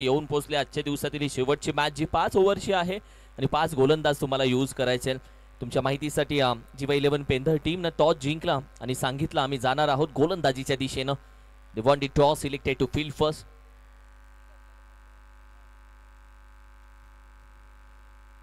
येऊन पोहोचले आजच्या दिवसातील ही शेवटची मॅच जी 5 ओव्हरची आहे आणि 5 गोलंदाज तुम्हाला यूज करायचे. तुमच्या माहितीसाठी जीवा 11 पेंधर टीमनं टॉस जिंकला आणि सांगितलं आम्ही जाणार आहोत गोलंदाजीच्या दिशेनं. They won the toss, selected to field first.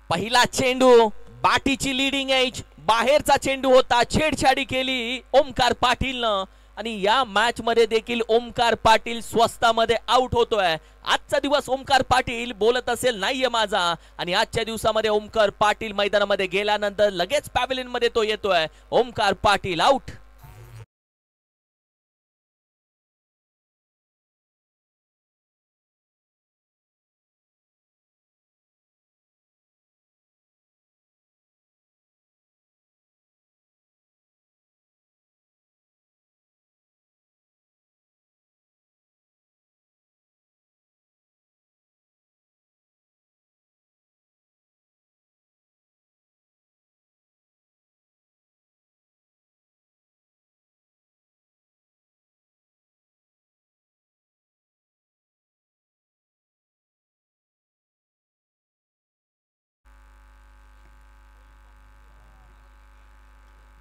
पहिला चेंडू, बाटीची लीडिंग एज, बाहेरचा चेंडू होता, छेडछाडी केली ओमकार पाटीलनं आणि या मॅच मध्ये देखील ओमकार पाटील स्वस्तामध्ये आउट होतोय. आजचा दिवस ओमकार पाटील बोलत असेल नाहीये माझा आणि आजच्या दिवसामध्ये ओमकार पाटील मैदानामध्ये गेल्यानंतर लगेच पॅव्हेलियन मध्ये तो येतोय. ओमकार पाटील आउट.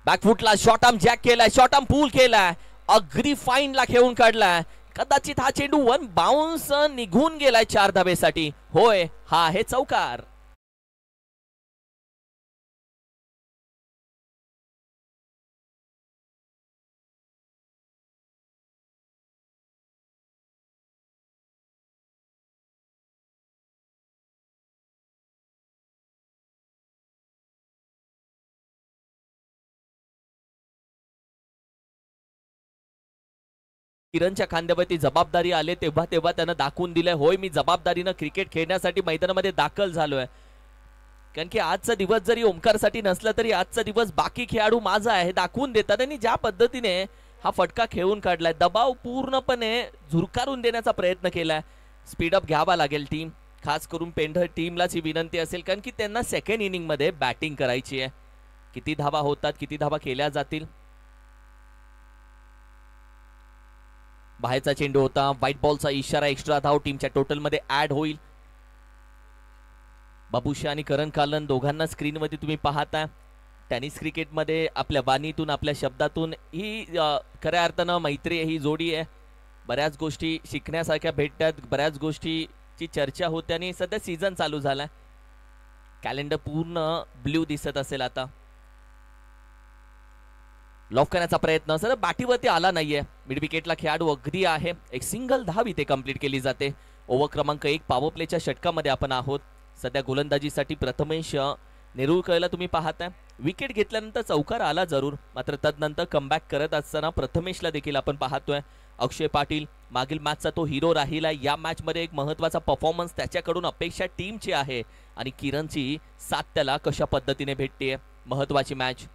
बॅकफुटला शॉर्ट आर्म जॅक केलाय, शॉर्ट आर्म पूल केलाय, अगदी फाईनला खेळून काढलाय. कदाचित हा चेंडू वन बाउन्स निघून गेलाय 4 धाबेसाठी. होय, हा आहे चौकार. किरणच्या खांद्यावरती जबाबदारी आले तेव्हा त्यानं दाखवून दिलंय, होय मी जबाबदारीनं क्रिकेट खेळण्यासाठी मैदानामध्ये दाखल झालोय. कारण की आजचा दिवस जरी ओमकारसाठी नसला तरी आजचा दिवस बाकी खेळाडू माझा आहे दाखवून देतात. आणि ज्या पद्धतीने हा फटका खेळून काढलाय, दबाव पूर्णपणे झुरकारून देण्याचा प्रयत्न केलाय. स्पीडअप घ्यावा लागेल टीम, खास करून पेंढर टीमलाच ही विनंती असेल कारण की त्यांना सेकंड इनिंग मध्ये बॅटिंग करायची आहे. किती धावा होतात, किती धावा केल्या जातील. बाहेरचा चेंडू होता, व्हाईट बॉलचा इशारा, एक्स्ट्रा धाव टीमच्या टोटल मध्ये ऍड होईल. बाबुशा आणि करण कालन दोघांना स्क्रीन मध्ये तुम्ही पाहताय. टेनिस क्रिकेट मध्ये आपल्या वाणीतून, आपल्या शब्दातून ही खऱ्या अर्थानं मैत्री ही जोडी आहे. बऱ्याच गोष्टी शिकण्यासारख्या भेटतात, बऱ्याच गोष्टीची चर्चा होते आणि सध्या सीझन चालू झालाय. कॅलेंडर पूर्ण ब्ल्यू दिसत असेल आता. लॉक करण्याचा प्रयत्न सर बॅटीवरती आला नाहीये. मिड विकेटला खेळाडू अगदी आहे. एक सिंगल धाव इथे कंप्लीट केली जाते. ओव्हर क्रमांक 1 पॉवर प्लेच्या षटकामध्ये आपण आहोत. सध्या गोलंदाजीसाठी प्रथमेश नेरुळकरला तुम्ही पाहताय. विकेट घेतल्यानंतर चौकार आला जरूर, मात्र तदनंतर कमबॅक करत असताना प्रथमेशला देखील आपण पाहतोय. अक्षय पाटील मागील मॅचचा तो हिरो राहिला. या मॅच मध्ये एक महत्वाचा परफॉर्मन्स त्याच्याकडून अपेक्षा टीमची आहे आणि किरणची साथ त्याला कशा पद्धतीने भेटते. महत्वाची मॅच.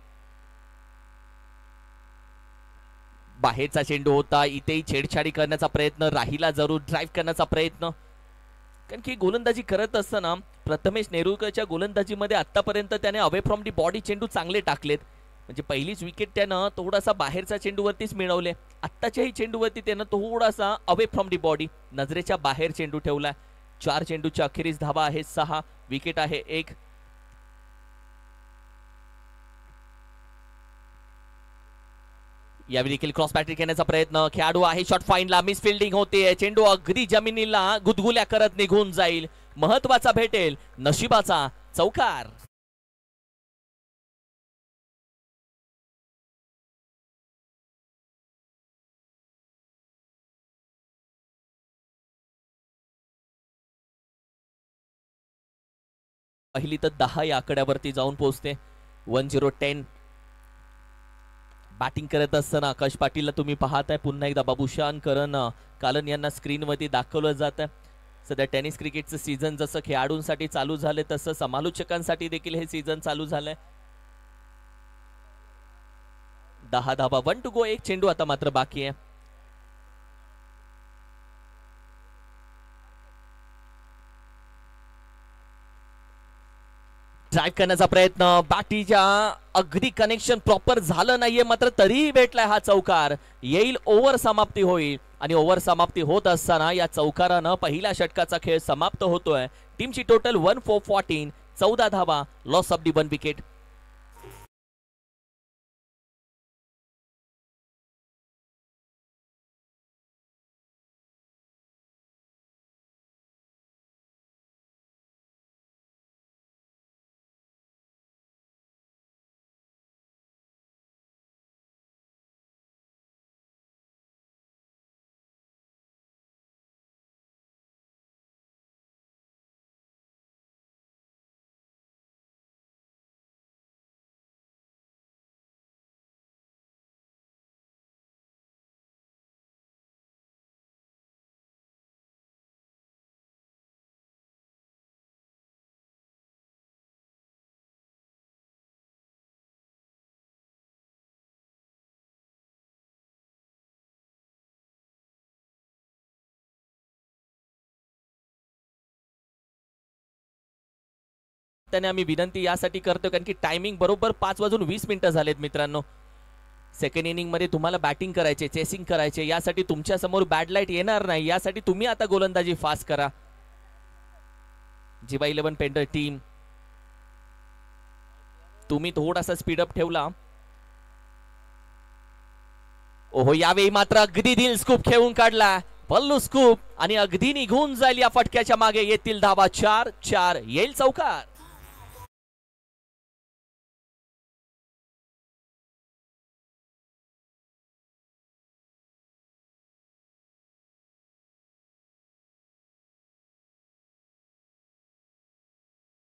बाहेरचा चेंडू होता, इथेही छेडछाडी करण्याचा प्रयत्न राहिला जरूर, ड्राईव्ह करण्याचा प्रयत्न. कारण की गोलंदाजी करत असताना प्रथमेश नेरुळकरच्या गोलंदाजीमध्ये आतापर्यंत त्याने अवे फ्रॉम दी बॉडी चेंडू चांगले टाकलेत. म्हणजे पहिलीच विकेट त्यानं थोडासा बाहेरच्या चेंडूवरतीच मिळवले. आत्ताच्याही चेंडूवरती त्यानं थोडासा अवे फ्रॉम दी बॉडी, नजरेच्या बाहेर चेंडू ठेवला. 4 चेंडूच्या अखेरीस धावा आहे 6, विकेट आहे 1. यावेळी देखील क्रॉस बॅटरी घेण्याचा प्रयत्न, खेळाडू आहे शॉट फाईनला, मिस फिल्डिंग होते. चेंडू अगदी जमिनीला गुदगुल्या करत निघून जाईल. महत्वाचा भेटेल, नशिबाचा चौकार. पहिली तर 10 या आकड्यावरती जाऊन पोहोचते. 1010. बॅटिंग करत असताना आकाश पाटीलला तुम्ही पाहताय. पुन्हा एकदा बाबुशान करण कालन यांना स्क्रीनवरती दाखवलं जात आहे. सध्या टेनिस क्रिकेटचं सीझन जसं खेळाडूंसाठी चालू झाले तसं समालोचकांसाठी देखील हे सीझन चालू झालंय. 10 धावा, 1 टू गो. एक चेंडू आता मात्र बाकी आहे. ड्राईव्ह करण्याचा प्रयत्न, बॅटीच्या अगदी कनेक्शन प्रॉपर झालं नाहीये, मात्र तरीही भेटलाय हा चौकार. येईल ओव्हर समाप्ती होईल. आणि ओव्हर समाप्ती होत असताना या चौकारानं पहिल्या षटकाचा खेळ समाप्त होतोय. टीमची टोटल 1 for 14, 14 धावा, लॉस ऑफ दी 1 विकेट. त्याने आम्ही विनंती यासाठी करतो कारण की टायमिंग बरोबर 5:20 झालेत मित्रांनो. सेकंड इनिंग मध्ये तुम्हाला बॅटिंग करायचे, चेसिंग करायचे, यासाठी तुमच्या समोर बॅड लाईट येणार नाही, यासाठी तुम्ही आता गोलंदाजी फास्ट करा. जीवा 11 पेंडर टीम, तुम्ही थोडासा स्पीडअप ठेवला. ओहो, यावेळी मात्र अगदी दिल स्कूप खेळून काढला, पल्लू स्कूप, आणि अगदी निघून जाईल या फटक्याच्या मागे. येतील धावा 4-4, येईल चौकार.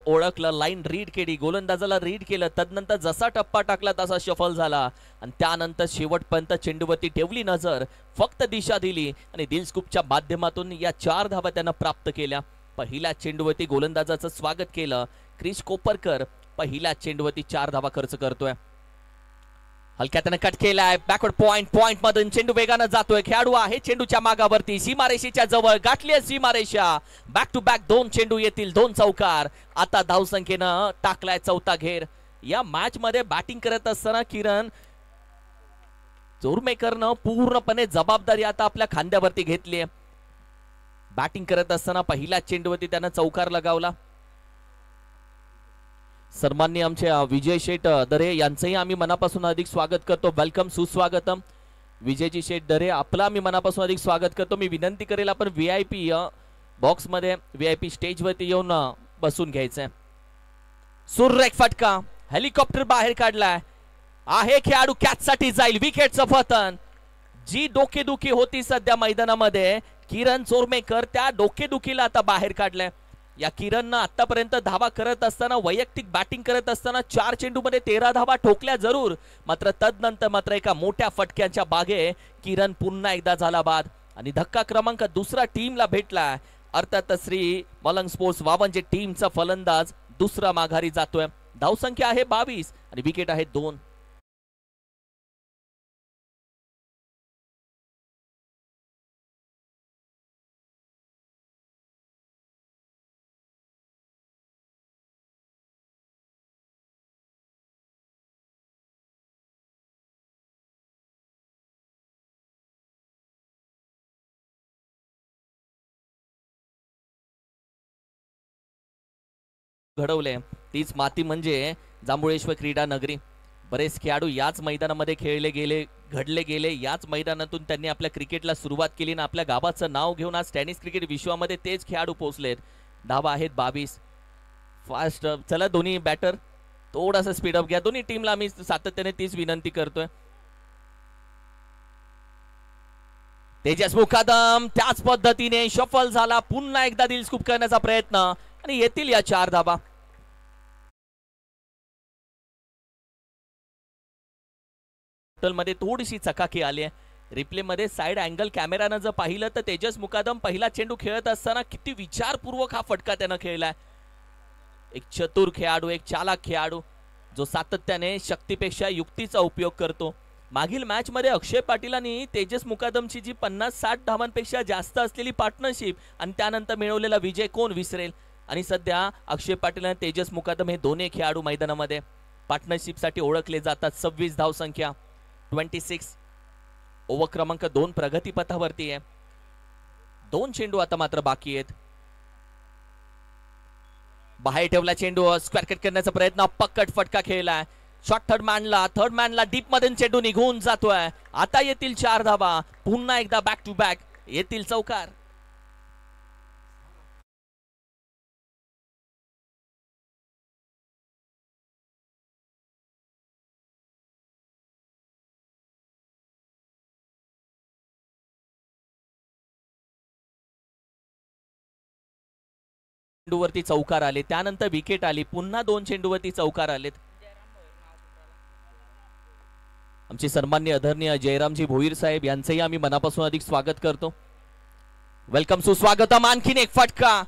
ओळखलं, लाईन रीड केली, गोलंदाजाला रीड केलं, तदनंतर जसा टप्पा टाकला तसा शफल झाला आणि त्यानंतर शेवटपर्यंत चेंडूवरती ठेवली नजर, फक्त दिशा दिली आणि दिलस्कूपच्या माध्यमातून या 4 धावा त्यांना प्राप्त केल्या. पहिल्या चेंडूवरती गोलंदाजाचं स्वागत केलं. क्रिश कोपरकर पहिल्या चेंडूवरती 4 धावा खर्च करतोय. हलक्या त्याने कट केलाय, बॅकवर्ड पॉइंट मधून चेंडू वेगानं जातोय. खेळाडू आहे चेंडूच्या मागावरती, सीमारेषेच्या जवळ गाठली सीमारेषा. बॅक टू बॅक 2 चेंडू येतील, 2 चौकार. आता धावसंख्येनं टाकलाय 4था घेर. या मॅच मध्ये बॅटिंग करत असताना किरण चोरमेकरनं पूर्णपणे जबाबदारी आता आपल्या खांद्यावरती घेतली. बॅटिंग करत असताना पहिल्या चेंडूवरती त्यानं चौकार लगावला. सन्माननीय आमचे विजय शेठ दरे यांचंही आम्ही मनापासून अधिक स्वागत करतो. वेलकम, सुस्वागतम. विजयजी शेठ दरे, आपला आम्ही मनापासून अधिक स्वागत करतो. मी विनंती करेल आपण VIP बॉक्स मध्ये, VIP स्टेज वरती येऊन बसून घ्यायचंय. सुरेख फटका, हेलिकॉप्टर बाहेर काढलाय. आहे खेळाडू कॅच साठी जाईल, विकेटचं पतन. जी डोकेदुखी होती सध्या मैदानामध्ये, किरण चोरमेकर त्या डोकेदुखीला आता बाहेर काढलंय. या किरणनं आतापर्यंत धावा करत असताना, वैयक्तिक बॅटिंग करत असताना 4 चेंडूमध्ये 13 धावा ठोकल्या जरूर, मात्र तदनंतर मात्र एका मोठ्या फटक्याच्या बागे किरण पुन्हा एकदा झाला बाद आणि धक्का क्रमांक 2 टीमला भेटला. अर्थातच श्री मलंग स्पोर्ट्स वावंजे टीमचा फलंदाज दुसरा माघारी जातोय. धावसंख्या आहे 22 आणि विकेट आहे 2. घडवले तीच माती म्हणजे जांभुळेश्वर क्रीडा नगरी. बरेच खेळाडू याच मैदानामध्ये खेळले गेले, घडले गेले. याच मैदानातून त्यांनी आपल्या क्रिकेटला सुरुवात केली ना आपल्या गावाचं नाव घेऊन आज टेनिस क्रिकेट विश्वामध्ये तेच खेळाडू पोहोचलेत. धावा आहेत 22. फास्ट चला दोन्ही बॅटर थोडासा स्पीडअप घ्या. दोन्ही टीमला आम्ही सातत्याने तीच विनंती करतोय. तेजस मुकादम त्याच पद्धतीने शफल झाला, पुन्हा एकदा दिल स्कूप करण्याचा प्रयत्न आणि येतील या 4 धावा. मध्ये थोडीशी चकाकी आली आहे. रिप्ले मध्ये साइड अँगल कॅमेरानं जर पाहिलं तर तेजस मुकादम पहिला चेंडू खेळत असताना किती विचारपूर्वक हा फटका त्यानं खेळलाय. एक चतुर खेळाडू, एक चालाक खेळाडू जो सातत्याने शक्तीपेक्षा युक्तीचा उपयोग करतो. मागील मॅच मध्ये अक्षय पाटील आणि तेजस मुकादमची जी 50-60 धावांपेक्षा जास्त असलेली पार्टनरशिप आणि त्यानंतर मिळवलेला विजय कोण विसरेल. आणि सध्या अक्षय पाटील आणि तेजस मुकादम हे दोन्ही खेळाडू मैदानामध्ये पार्टनरशिप साठी ओळखले जातात. 26 धावसंख्या, 26. ओव्हर क्रमांक 2 प्रगतीपथावरती आहे. 2 चेंडू आता मात्र बाकी आहेत. बाहेर ठेवला चेंडू, स्क्वेअर कट करण्याचा प्रयत्न, पक्कट फटका खेळलाय. शॉट थर्ड मॅनला डीप मध्ये चेंडू निघून जातोय. आता येतील 4 धावा, पुन्हा एकदा बॅक टू बॅक येतील चौकार. चेंडूवरती चौकार आले, त्यानंतर विकेट आली, पुन्हा 2 चेंडूवरती चौकार आलेत. आमचे सन्माननीय आदरणीय जयरामजी भोईर साहेब यांचंही आम्ही मनापासून अधिक स्वागत करतो. वेलकम, सुस्वागतम. आणखीन एक फटका.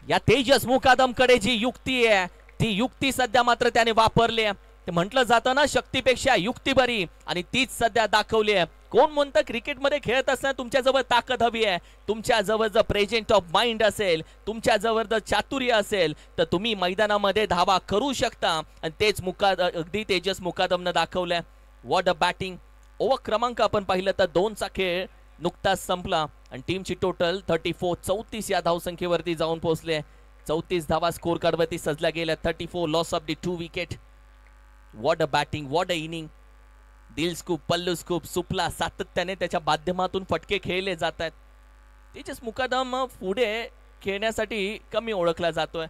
या तेजस मुकादमकडे जी युक्ती आहे ती युक्ती सध्या मात्र त्याने वापरली आहे. ते म्हटलं जातं ना, शक्तीपेक्षा युक्ती बरी, आणि तीच सध्या दाखवली आहे. कोण म्हणतं क्रिकेटमध्ये खेळत असताना तुमच्याजवळ ताकद हवी आहे, तुमच्याजवळ जर प्रेझेंट ऑफ माइंड असेल, तुमच्याजवळ जर चातुर्य असेल, तर तुम्ही मैदानामध्ये धावा करू शकता. आणि तेच अगदी तेजस मुकादमनं दाखवलंय. What a batting. ओव्हर क्रमांक आपण पाहिलं तर 2चा खेळ नुकताच संपला आणि टीमची टोटल 34 या धावसंख्येवरती जाऊन पोहोचले. 34 धावा स्कोर कार्डवरती सजल्या गेल्या. 34 loss of the 2 wicket. What a batting, what a inning. दिल स्कूप, पल्लू स्कूप, सुपला सातत्याने त्याच्या माध्यमातून फटके खेळले जात आहेत. तेजस मुकादम पुढे खेळण्यासाठी कमी ओळखला जातोय.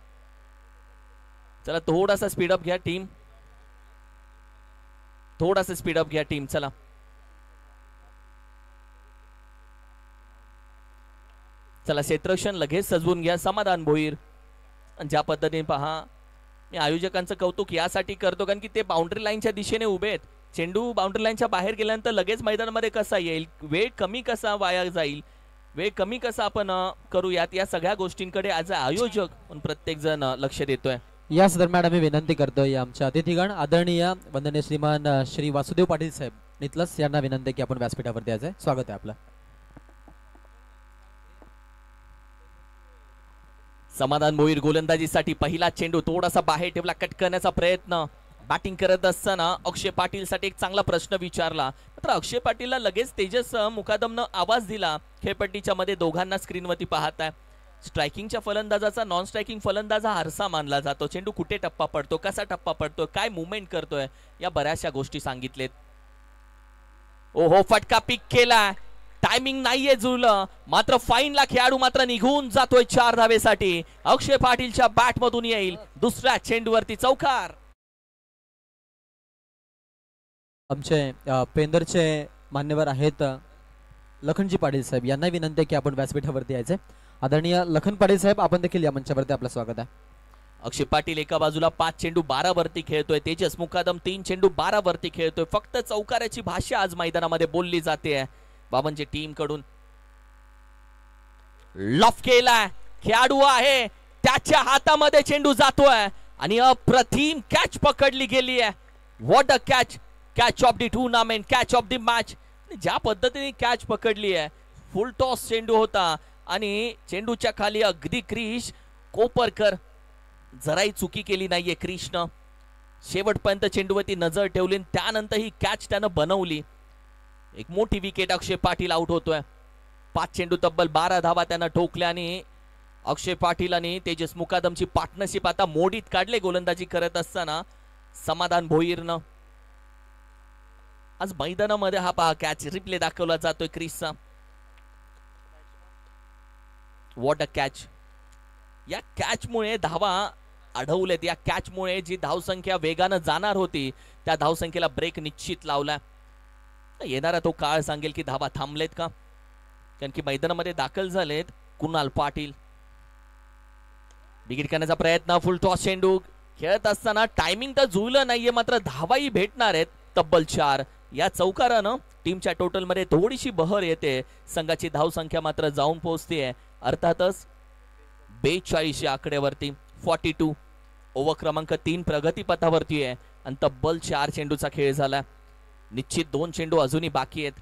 चला थोडासा स्पीडअप घ्या टीम, थोडासा स्पीडअप घ्या टीम. चला चला क्षेत्ररक्षण लगेच सजवून घ्या. समाधान भोईर. ज्या पद्धतीने पहा, मी आयोजकांचं कौतुक यासाठी करतो कारण की ते बाउंड्री लाईनच्या दिशेने उभे आहेत. चेंडू बाउंड्री लाईनच्या बाहेर गेल्यानंतर लगेच मैदानामध्ये कसा येईल, वेळ कमी कसा वाया जाईल, वेळ कमी कसा आपण करूयात, या सगळ्या गोष्टींकडे ॲज अ आयोजक म्हणून प्रत्येक जण लक्ष देतोय. याच दरम्यान आम्ही विनंती करतोय आमच्या अतिथीगण आदरणीय वंदनीय श्रीमान श्री वासुदेव पाटील साहेब नितलस यांना विनंती की आपण व्यासपीठावरती यायचंय. स्वागत आहे आपलं. समाधान भोईर गोलंदाजीसाठी पहिला चेंडू थोडासा बाहेर ठेवला, कट करण्याचा प्रयत्न. बॅटिंग करत असताना अक्षय पाटील साठी एक चांगला प्रश्न विचारला, मात्र अक्षय पाटीलला लगेच तेजस मुकादमनं आवाज दिला. खेळपट्टीच्या मध्ये दोघांना स्क्रीनवरती पाहताय. स्ट्रायकिंगच्या फलंदाजाचा नॉन स्ट्रायकिंग फलंदाज हा आरसा मानला जातो. चेंडू कुठे टप्पा पडतो, कसा टप्पा पडतो, काय मुवमेंट करतोय, या बऱ्याचशा गोष्टी सांगितलेत. ओहो, फटका पिक केला, टायमिंग नाहीये जुळलं, मात्र फाईनला खेळाडू मात्र निघून जातोय 4 धावेसाठी. अक्षय पाटीलच्या बॅट मधून येईल दुसऱ्या चेंडूवरती चौकार. आमचे पेंदरचे मान्यवर आहेत लखनजी पाटील साहेब यांना विनंती की आपण व्यासपीठावरती यायचंय. आदरणीय लखन पाटील साहेब, आपण देखील या मंचावरती आपलं स्वागत आहे. अक्षय पाटील एका बाजूला 5 चेंडू 12 वरती खेळतोय. तेजस मुकादम 3 चेंडू 12 वरती खेळतोय. फक्त चौकाराची भाषा आज मैदानामध्ये बोलली जाते. बाबांची टीम कडून लॉफ केलाय, खेळाडू आहे त्याच्या हातामध्ये चेंडू जातोय आणि अप्रतिम कॅच पकडली गेली आहे. What a catch, catch of the tournament, catch of the match. ज्या पद्धतीने कॅच पकडली आहे, फुल टॉस चेंडू होता आणि चेंडूच्या खाली अगदी क्रिश कोपरकर, जराही चुकी केली नाहीये क्रिशनं. शेवटपर्यंत चेंडूवरती नजर ठेवली, त्यानंतर ही कॅच त्यानं बनवली. एक मोठी विकेट. अक्षय पाटील आउट होतोय. 5 चेंडू तब्बल 12 धावा त्यानं ठोकल्या आणि अक्षय पाटील आणि तेजस मुकादमची पार्टनरशिप आता मोडीत काढले गोलंदाजी करत असताना समाधान भोईरनं. आज मैदानामध्ये हा पहा कॅच रिप्ले दाखवला जातोय क्रिसचा. What a catch. या कॅचमुळे धावा अडवलेत. या कॅचमुळे जी धावसंख्या वेगानं जाणार होती त्या धावसंख्येला ब्रेक निश्चित लावला. येणारा तो काळ सांगेल की धावा थांबलेत का, कारण की मैदानामध्ये दाखल झालेत कुणाल पाटील. विकेट करण्याचा प्रयत्न, फुल टॉस चेंडू खेळत असताना टायमिंग तर जुळलं नाहीये, मात्र धावाही भेटणार आहेत तब्बल 4. या चौकारानं टीमच्या टोटल मध्ये थोडीशी बहर येते. संघाची धावसंख्या मात्र जाऊन पोहोचते अर्थातच 42 या आकड्यावरती. 42. ओव्हर क्रमांक 3 प्रगतीपथावरती आहे आणि तब्बल 4 चेंडूचा खेळ झाला. निश्चित 2 चेंडू अजूनही बाकी आहेत.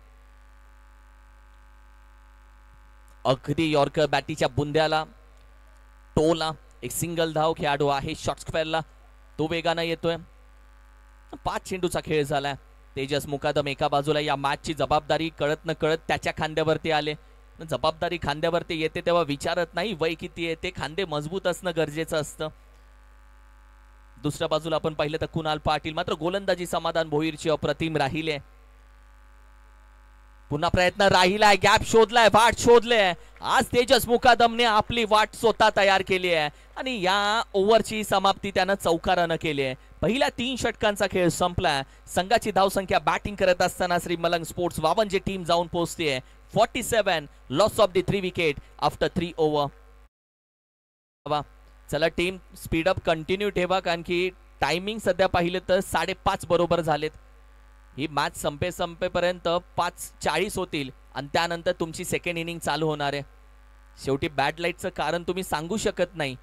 अगदी यॉर्कर बॅटीच्या बुंद्याला टोला एक सिंगल धाव. खेळाडू आहे शॉर्ट स्क्वेअरला, तो वेगानं येतोय. 5 चेंडूचा खेळ झालाय. तेजस मुकादम एका बाजूला या मॅचची जबाबदारी कळत न कळत त्याच्या खांद्यावरती आले. जबाबदारी खांद्यावरती येते तेव्हा विचारत नाही वय किती येते, खांदे मजबूत असणं गरजेचं असतं. दुसऱ्या बाजूला आपण पाहिलं तर कुणाल पाटील, मात्र गोलंदाजी समाधान भोईरची अप्रतिम राहिले. पुन्हा प्रयत्न राहिलाय, गॅप शोधलाय, वाट शोधले. आज तेजस मुकादमने आपली वाट स्वतः तयार केली आहे आणि या ओव्हरची समाप्ती त्यानं चौकारानं केली आहे. पहिल्या 3 षटकांचा खेळ संपलाय. संघाची धावसंख्या बॅटिंग करत असताना श्री मलंग स्पोर्ट्स वावनची टीम जाऊन पोहोचते 47, loss of the 3 wicket after 3 over. चला टीम स्पीडअप कंटिन्यू ठेवा, कारण की टायमिंग सध्या पाहिलं तर 5:30 बरोबर झालेत. ही मॅच संपेपर्यंत 5:40 होतील आणि त्यानंतर तुमची सेकंड इनिंग चालू होणार आहे. शेवटी बॅड लाईटचं कारण तुम्ही सांगू शकत नाही.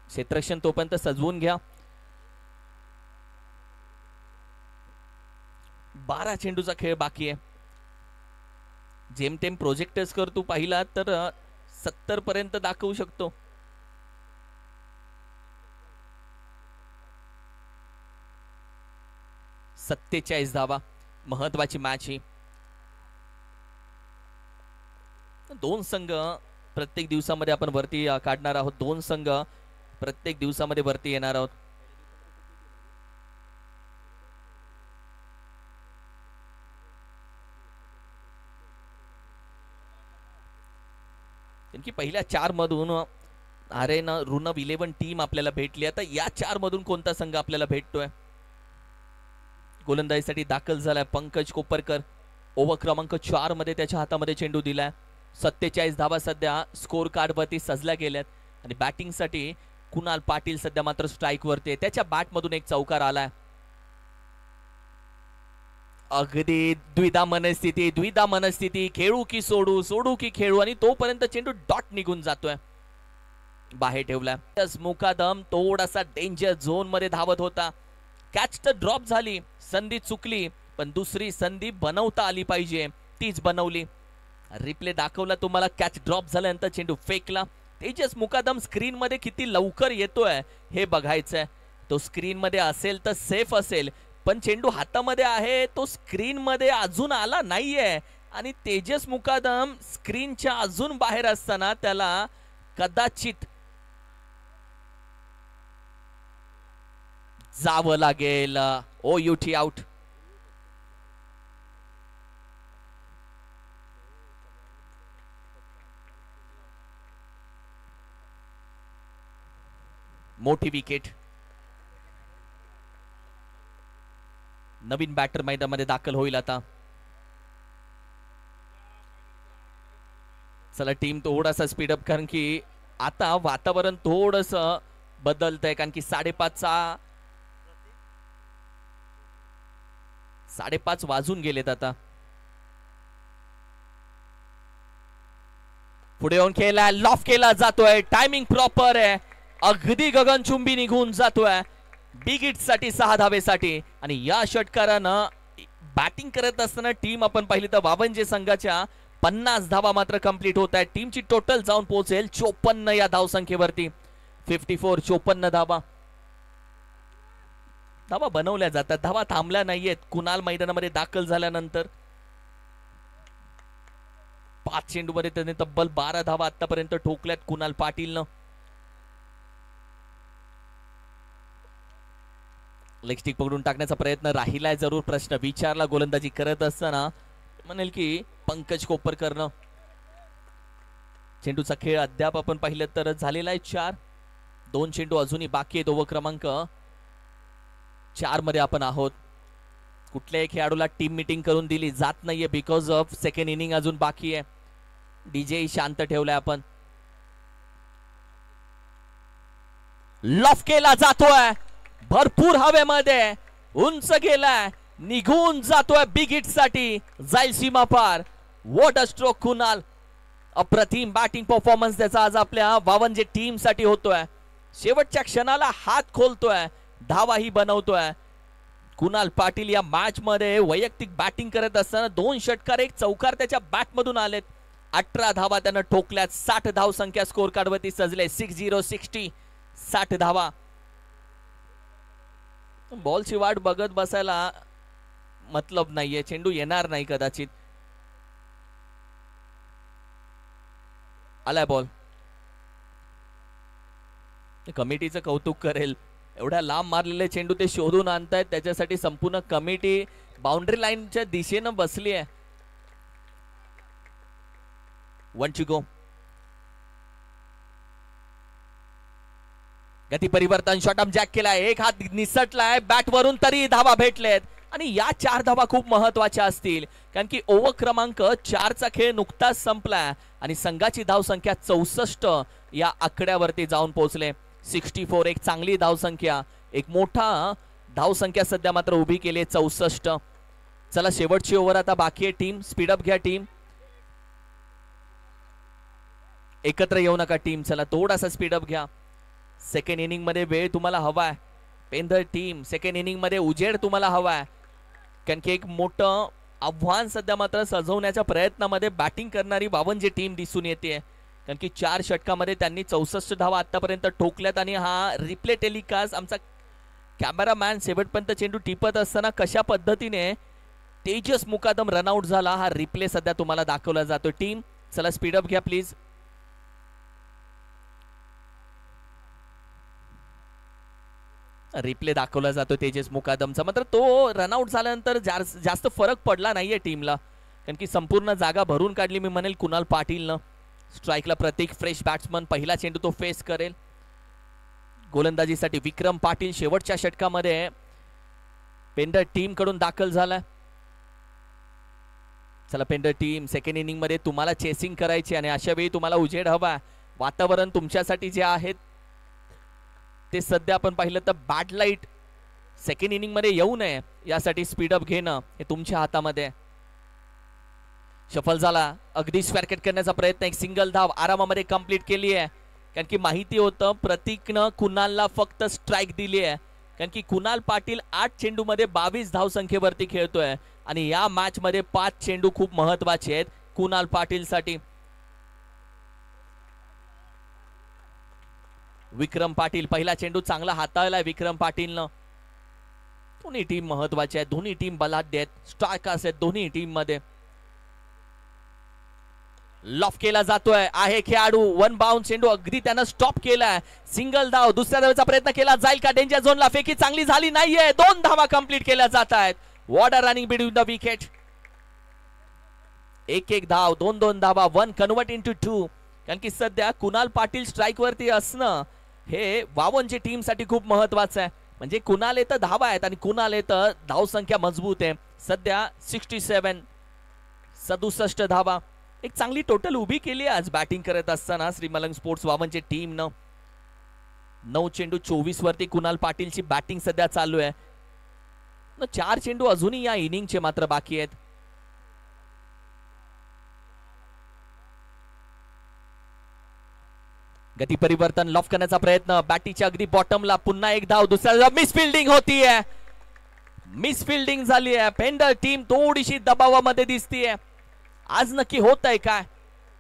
क्षेत्ररक्षण तोपर्यंत सजवून घ्या. 12 चेंडूचा खेळ बाकी आहे. जेमतेम प्रोजेक्टर्स कर तू पाहिला तर 70 पर्यंत दाखवू शकतो. सत्तेचाळीस धावा. महत्वाची मॅच ही. 2 संघ प्रत्येक दिवसामध्ये आपण वरती काढणार आहोत. 2 संघ प्रत्येक दिवसामध्ये वरती येणार आहोत. त्यांची पहिल्या 4 मधून आरेन ऋणव 11 टीम आपल्याला भेटली. आता या 4 मधून कोणता संघ आपल्याला भेटतोय? गोलंदाजीसाठी दाखल झालाय पंकज कोपरकर. ओव्हर क्रमांक 4 मध्ये त्याच्या हातामध्ये चेंडू दिलाय. 47 धावा सध्या स्कोर कार्ड वरती सजल्या गेल्यात आणि बॅटिंग साठी कुणाल पाटील सध्या मात्र स्ट्राईक वरती. त्याच्या बॅट मधून एक चौकार आलाय. अगदी द्विधा मनस्थिती, खेळू की सोडू, सोडू की खेळू, आणि तोपर्यंत चेंडू डॉट निघून जातोय, बाहेर ठेवलाय. मुकादम थोडासा डेंजर झोन मध्ये धावत होता. कॅच तर ड्रॉप झाली, संधी चुकली, पण दुसरी संधी बनवता आली पाहिजे, तीच बनवली. रिप्ले दाखवला तुम्हाला. कॅच ड्रॉप झाल्यानंतर चेंडू फेकला. तेजस मुकादम स्क्रीन मध्ये किती लवकर येतोय हे बघायचंय. तो स्क्रीन मध्ये असेल तर सेफ असेल, पण चेंडू हातामध्ये आहे, तो स्क्रीन मध्ये अजून आला नाहीये आणि तेजस मुकादम स्क्रीनच्या अजून बाहेर असताना त्याला कदाचित जावं लागेल. ओ युटी आउट. मोठी विकेट. नवीन बॅटर मैदानामध्ये दाखल होईल आता. चला टीम थोडासा स्पीडअप, कारण की आता वातावरण थोडस बदलतंय, कारण की 5:30 वाजून गेलेत आता. पुढे येऊन खेळला, लॉफ केला जातोय. टायमिंग प्रॉपर आहे, अगदी गगनचुंबी निघून जातोय. बिग हिट साठी 6 धावेसाठी. आणि या षटकारानं बॅटिंग करत असताना टीम आपण पाहिली तर वावंजे संघाच्या 50 धावा मात्र कंप्लीट होत आहेत. टीमची टोटल जाऊन पोहोचेल 54 या धावसंख्येवरती. 54 धावा. धावा बनवल्या जातात, धावा थांबल्या नाहीयेत. कुणाल मैदानामध्ये दाखल झाल्यानंतर 5 चेंडूमध्ये त्याने तब्बल 12 धावा आतापर्यंत ठोकल्यात कुणाल पाटीलनं. लेग स्टिक पकडून टाकण्याचा प्रयत्न राहिलाय. जरूर प्रश्न विचारला गोलंदाजी करत असताना, म्हणेल की पंकज कोपरकरनं. चेंडूचा खेळ अद्याप आपण पाहिलं तर झालेला आहे 4. 2 चेंडू अजूनही बाकी आहेत. ओव्हर क्रमांक 4 मध्ये आपण आहोत. कुठल्याही खेळाडूला टीम मीटिंग करून दिली जात नाहीये, बिकॉज ऑफ सेकंड इनिंग अजून बाकी आहे. डीजे शांत ठेवलाय आपण. लॉफ केला जातोय, भरपूर हवेमध्ये उंच गेलाय, निघून जातोय. बिग हिट साठी जाईल सीमा पार. What a stroke Kunal. अप्रतिम बॅटिंग परफॉर्मन्स त्याचा आज आपल्या वावंजे टीम साठी होतोय. शेवटच्या क्षणाला हात खोलतोय, धावाही बनवतोय. कुणाल पाटील या मॅच मध्ये वैयक्तिक बॅटिंग करत असताना 2 षटकार 1 चौकार त्याच्या बॅट मधून आलेत. 18 धावा त्यानं ठोकल्यात. 60 धाव संख्या स्कोर कार्ड वरती सजले. 60 60 धावा. बॉलची वाट बघत बसायला मतलब नाहीये, चेंडू येणार नाही कदाचित. आलाय बॉल. कमिटीचं कौतुक करेल, एवढ्या लांब मारलेले चेंडू ते शोधून आणतायत, त्याच्यासाठी संपूर्ण कमिटी बाउंड्री लाईनच्या दिशेनं बसली आहे. 1 to go. गती परिवर्तन, शॉट अप जॅक केलाय, एक हात निसटलाय बॅट वरून, तरी धावा भेटलेत. आणि या 4 धावा खूप महत्वाच्या असतील, कारण की ओव्हर क्रमांक 4चा खेळ नुकताच संपलाय आणि संघाची धावसंख्या 64 या आकड्यावरती जाऊन पोहोचले. 64 एक चांगली धावसंख्या, एक मोठा धावसंख्या सध्या मात्र उभी केली 64. चला शेवटची ओव्हर आता बाकी आहे. टीम स्पीडअप घ्या, टीम एकत्र येऊ नका, टीम चला थोडासा स्पीडअप घ्या. सेकंड इनिंग मध्ये वेळ तुम्हाला हवाय. पेंधर टीम सेकंड इनिंग मध्ये उजेड तुम्हाला हवाय, कारण की एक मोठं आव्हान सध्या मात्र सजवण्याच्या प्रयत्नामध्ये बॅटिंग करणारी 52 टीम दिसून येते. कारण की 4 षटकामध्ये त्यांनी 64 धावा आतापर्यंत ठोकल्यात. आणि हा रिप्ले टेलिकास्ट आमचा कॅमेरामॅन शेवटपर्यंत चेंडू टिपत असताना कशा पद्धतीने तेजस मुकादम रनआउट झाला, हा रिप्ले सध्या तुम्हाला दाखवला जातो. टीम चला स्पीडअप घ्या प्लीज. रिप्ले दाखवला जातो तेजस मुकादमचा, मात्र तो रनआउट झाल्यानंतर जास्त फरक पडला नाहीये टीमला, कारण की संपूर्ण जागा भरून काढली मी म्हणेल कुणाल पाटीलनं. स्ट्राईकला प्रत्येक फ्रेश बॅट्समन पहिला चेंडू तो फेस करेल. गोलंदाजीसाठी विक्रम पाटील शेवटच्या षटकामध्ये पेंडर टीम कडून दाखल झालाय. चला पेंडर टीम सेकंड इनिंग मध्ये तुम्हाला चेसिंग करायची आणि अशा वेळी तुम्हाला उजेड हवा. वातावरण तुमच्यासाठी जे आहेत ते सध्या आपण पाहिलं तर बॅड लाईट सेकंड इनिंग मध्ये येऊ नये यासाठी स्पीडअप घेणं हे तुमच्या हातामध्ये. शफल झाला, अगदी स्क्वेअर करण्याचा प्रयत्न, एक सिंगल धाव आरामामध्ये कंप्लीट केली आहे, कारण की माहिती होतं प्रतीकनं कुणालला फक्त स्ट्राईक दिली आहे, कारण की कुणाल पाटील 8 चेंडू मध्ये 22 धावसंख्येवरती खेळतोय आणि या मॅच मध्ये 5 चेंडू खूप महत्वाचे आहेत कुणाल पाटील साठी. विक्रम पाटील पहिला चेंडू चांगला हाताळलाय विक्रम पाटीलनं. दोन्ही टीम महत्वाच्या आहेत, दोन्ही टीम बलाढ्य आहेत, स्ट्रायकर्स आहेत दोन्ही टीम मध्ये. लॉफ केला जातोय, आहे खेळाडू, 1 बाउंस चेंडू अगदी त्यानं स्टॉप केलाय. सिंगल धाव, दुसऱ्या धावेचा प्रयत्न केला जाईल का, डेंजर झोनला फेकी चांगली झाली नाहीये. 2 धावा कंप्लीट केल्या जात आहेत. What a running between the wicket. 1-1 धाव, 2-2 धावा, 1 कन्वर्ट इंटू 2, कारण की सध्या कुणाल पाटील स्ट्राईक वरती असणं हे 52 टीम साठी खूप महत्वाचं आहे. म्हणजे कुणाल येतं धावा आहेत आणि कुणाल येतं धावसंख्या मजबूत आहे. सध्या 67 धावा, एक चांगली टोटल उभी केली आज बॅटिंग करत असताना श्री मलंग स्पोर्ट्स 52 टीमनं. 9 चेंडू 24 वरती कुणाल पाटीलची बॅटिंग सध्या चालू आहे. 4 चेंडू अजूनही या इनिंगचे मात्र बाकी आहेत. गती परिवर्तन, लॉफ करण्याचा प्रयत्न, बॅटीच्या अगदी बॉटमला, पुन्हा एक धाव, दुसऱ्या मिस फिल्डिंग होतीये, मिस फिल्डिंग झाली आहे. पेंडर टीम थोडीशी दबावामध्ये दिसतीये. आज नक्की होत आहे काय,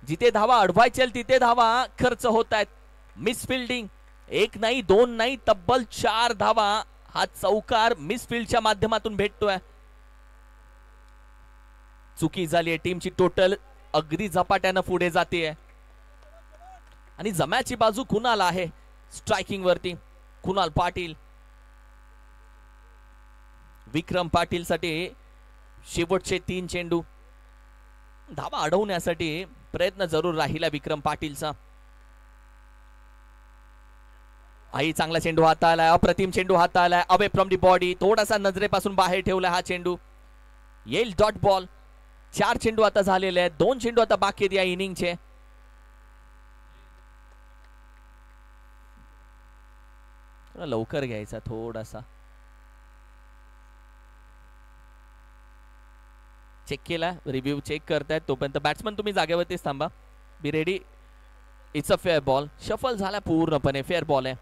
जिथे धावा अडवायचे तिथे धावा खर्च होत आहेत. मिस फिल्डिंग, 1 नाही 2 नाही तब्बल 4 धावा हा चौकार मिसफिल्डच्या माध्यमातून भेटतोय. चुकी झाली आहे, टीमची टोटल अगदी झपाट्यानं पुढे जाते आणि जम्याची बाजू कुणाल आहे स्ट्रायकिंग वरती. कुणाल पाटील, विक्रम पाटील साठी शेवटचे 3 चेंडू, धावा अडवण्यासाठी प्रयत्न जरूर राहिला विक्रम पाटीलचा. आई चांगला चेंडू हाताळलाय, अप्रतिम चेंडू हाताळलाय, अवे फ्रॉम दी बॉडी, थोडासा नजरेपासून बाहेर ठेवला हा चेंडू, येईल डॉट बॉल. 4 चेंडू आता झालेले आहेत, 2 चेंडू आता बाकी आहेत या इनिंगचे. लवकर घ्यायचा थोडासा. चेक केला, रिव्ह्यू चेक करतायत, तोपर्यंत बॅट्समन तुम्ही जागेवरतीच थांबा. Be ready. It's a fair ball. Shuffle झाला पूर्णपणे, फेअर बॉल आहे.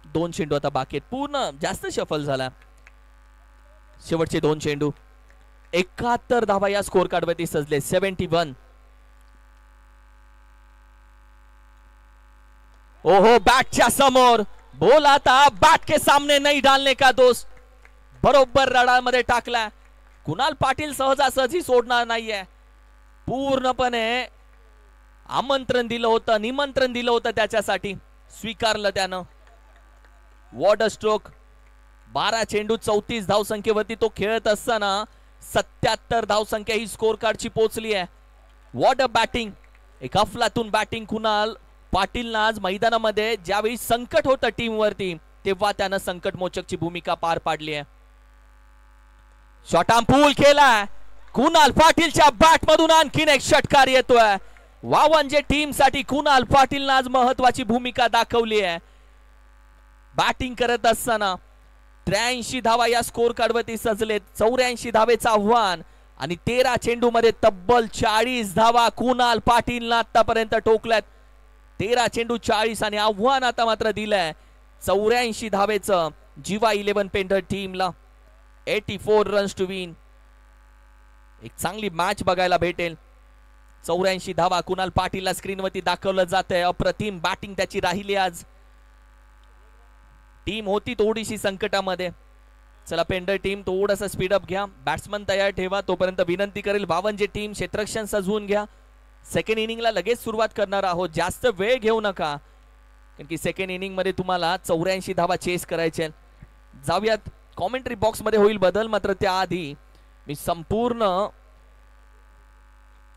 2 चेंडू आता बाकी आहेत, पूर्ण जास्त शफल झाला. शेवटचे 2 चेंडू, 71 धावा या स्कोर कार्ड वरती सजले. 71. ओहो, बॅटच्या समोर बोल आता बैट के सामने नहीं डालने का दोस्त, बरोबर रडामध्ये टाकला. कुणाल पाटील सहजासहजी सोडणार नाहीये. पूर्णपणे आमंत्रण दिलं होतं, निमंत्रण दिलं होतं त्याच्यासाठी, स्वीकारलं त्यानं. What a stroke. 12 चेंडू 34 धावसंख्येवरती तो खेळत असताना 77 धावसंख्या ही स्कोर कार्डची पोहोचली आहे. What a batting. एक अफलातून बॅटिंग कुणाल पाटीलनं आज मैदानामध्ये ज्यावेळी संकट होतं टीमवरती तेव्हा त्यानं संकटमोचकची भूमिका पार पाडली आहे. शॉट आर्म पूल केलाय. कुणाल पाटीलच्या बॅट मधून आणखीन एक षटकार येतोय. वावंजे टीम साठी कुणाल पाटीलनं आज महत्वाची भूमिका दाखवली आहे. बॅटिंग करत असताना 83 धावा या स्कोर कार्ड वरती सजलेत. 84 धावेचं आव्हान आणि 13 चेंडू मध्ये तब्बल 40 धावा कुणाल पाटीलनं आतापर्यंत ठोकल्यात. 13 चेंडू 40 आणि आव्हान आता मात्र दिलंय 84 धावेचं जीवा 11 पेंडर टीमला. 84 रन्स टू विन. एक चांगली मॅच बघायला भेटेल. 84 धावा कुणाल पाटीलला स्क्रीनवरती दाखवलं जातंय. अप्रतिम बॅटिंग त्याची राहिली आज. टीम होती थोडीशी संकटामध्ये. चला पेंडर टीम थोडासा स्पीडअप घ्या, बॅट्समन तयार ठेवा. तोपर्यंत विनंती करेल वावंजे टीम क्षेत्ररक्षण सजवून घ्या. सेकंड इनिंगला लगेच सुरुवात करणार आहोत, जास्त वेळ घेऊ नका, कारण की सेकंड इनिंग मध्ये तुम्हाला 84 धावा चेस करायचे. जाऊयात कॉमेंट्री बॉक्स मध्ये होईल बदल, मात्र त्याआधी मी संपूर्ण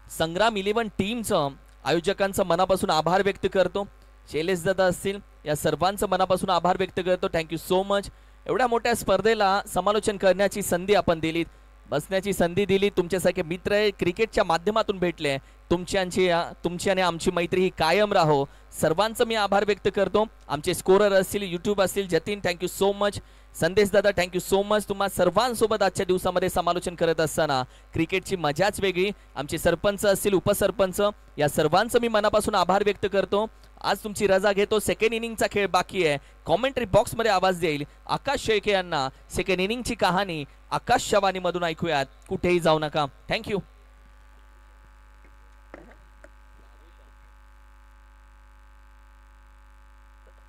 संग्राम 11 टीमचं आयोजकांचं मनापासून आभार व्यक्त करतो. शैलेश दादा असतील या सर्वांचं मनापासून आभार व्यक्त करतो. Thank you so much. एवढ्या मोठ्या स्पर्धेला समालोचन करण्याची संधी आपण दिली, बसण्याची संधी दिली. तुमच्यासारखे मित्र क्रिकेटच्या माध्यमातून भेटले. तुमची आणि आमची मैत्री ही कायम राहो. सर्वांचं मी आभार व्यक्त करतो. आमचे स्कोरर असतील, युट्यूब असतील, जतीन थँक्यू सो मच. संदेश दादा थँक्यू सो मच. तुम्हा सर्वांसोबत आजच्या दिवसामध्ये समालोचन करत असताना क्रिकेटची मजाच वेगळी. आमचे सरपंच असतील, उपसरपंच, या सर्वांचं मी मनापासून आभार व्यक्त करतो. आज तुमची रजा घेतो. सेकंड इनिंगचा खेळ बाकी आहे. कॉमेंट्री बॉक्स मध्ये आवाज देईल आकाश शेळके यांना. सेकंड इनिंगची कहाणी आकाश शवानी मधून ऐकूयात. कुठेही जाऊ नका. थँक्यू.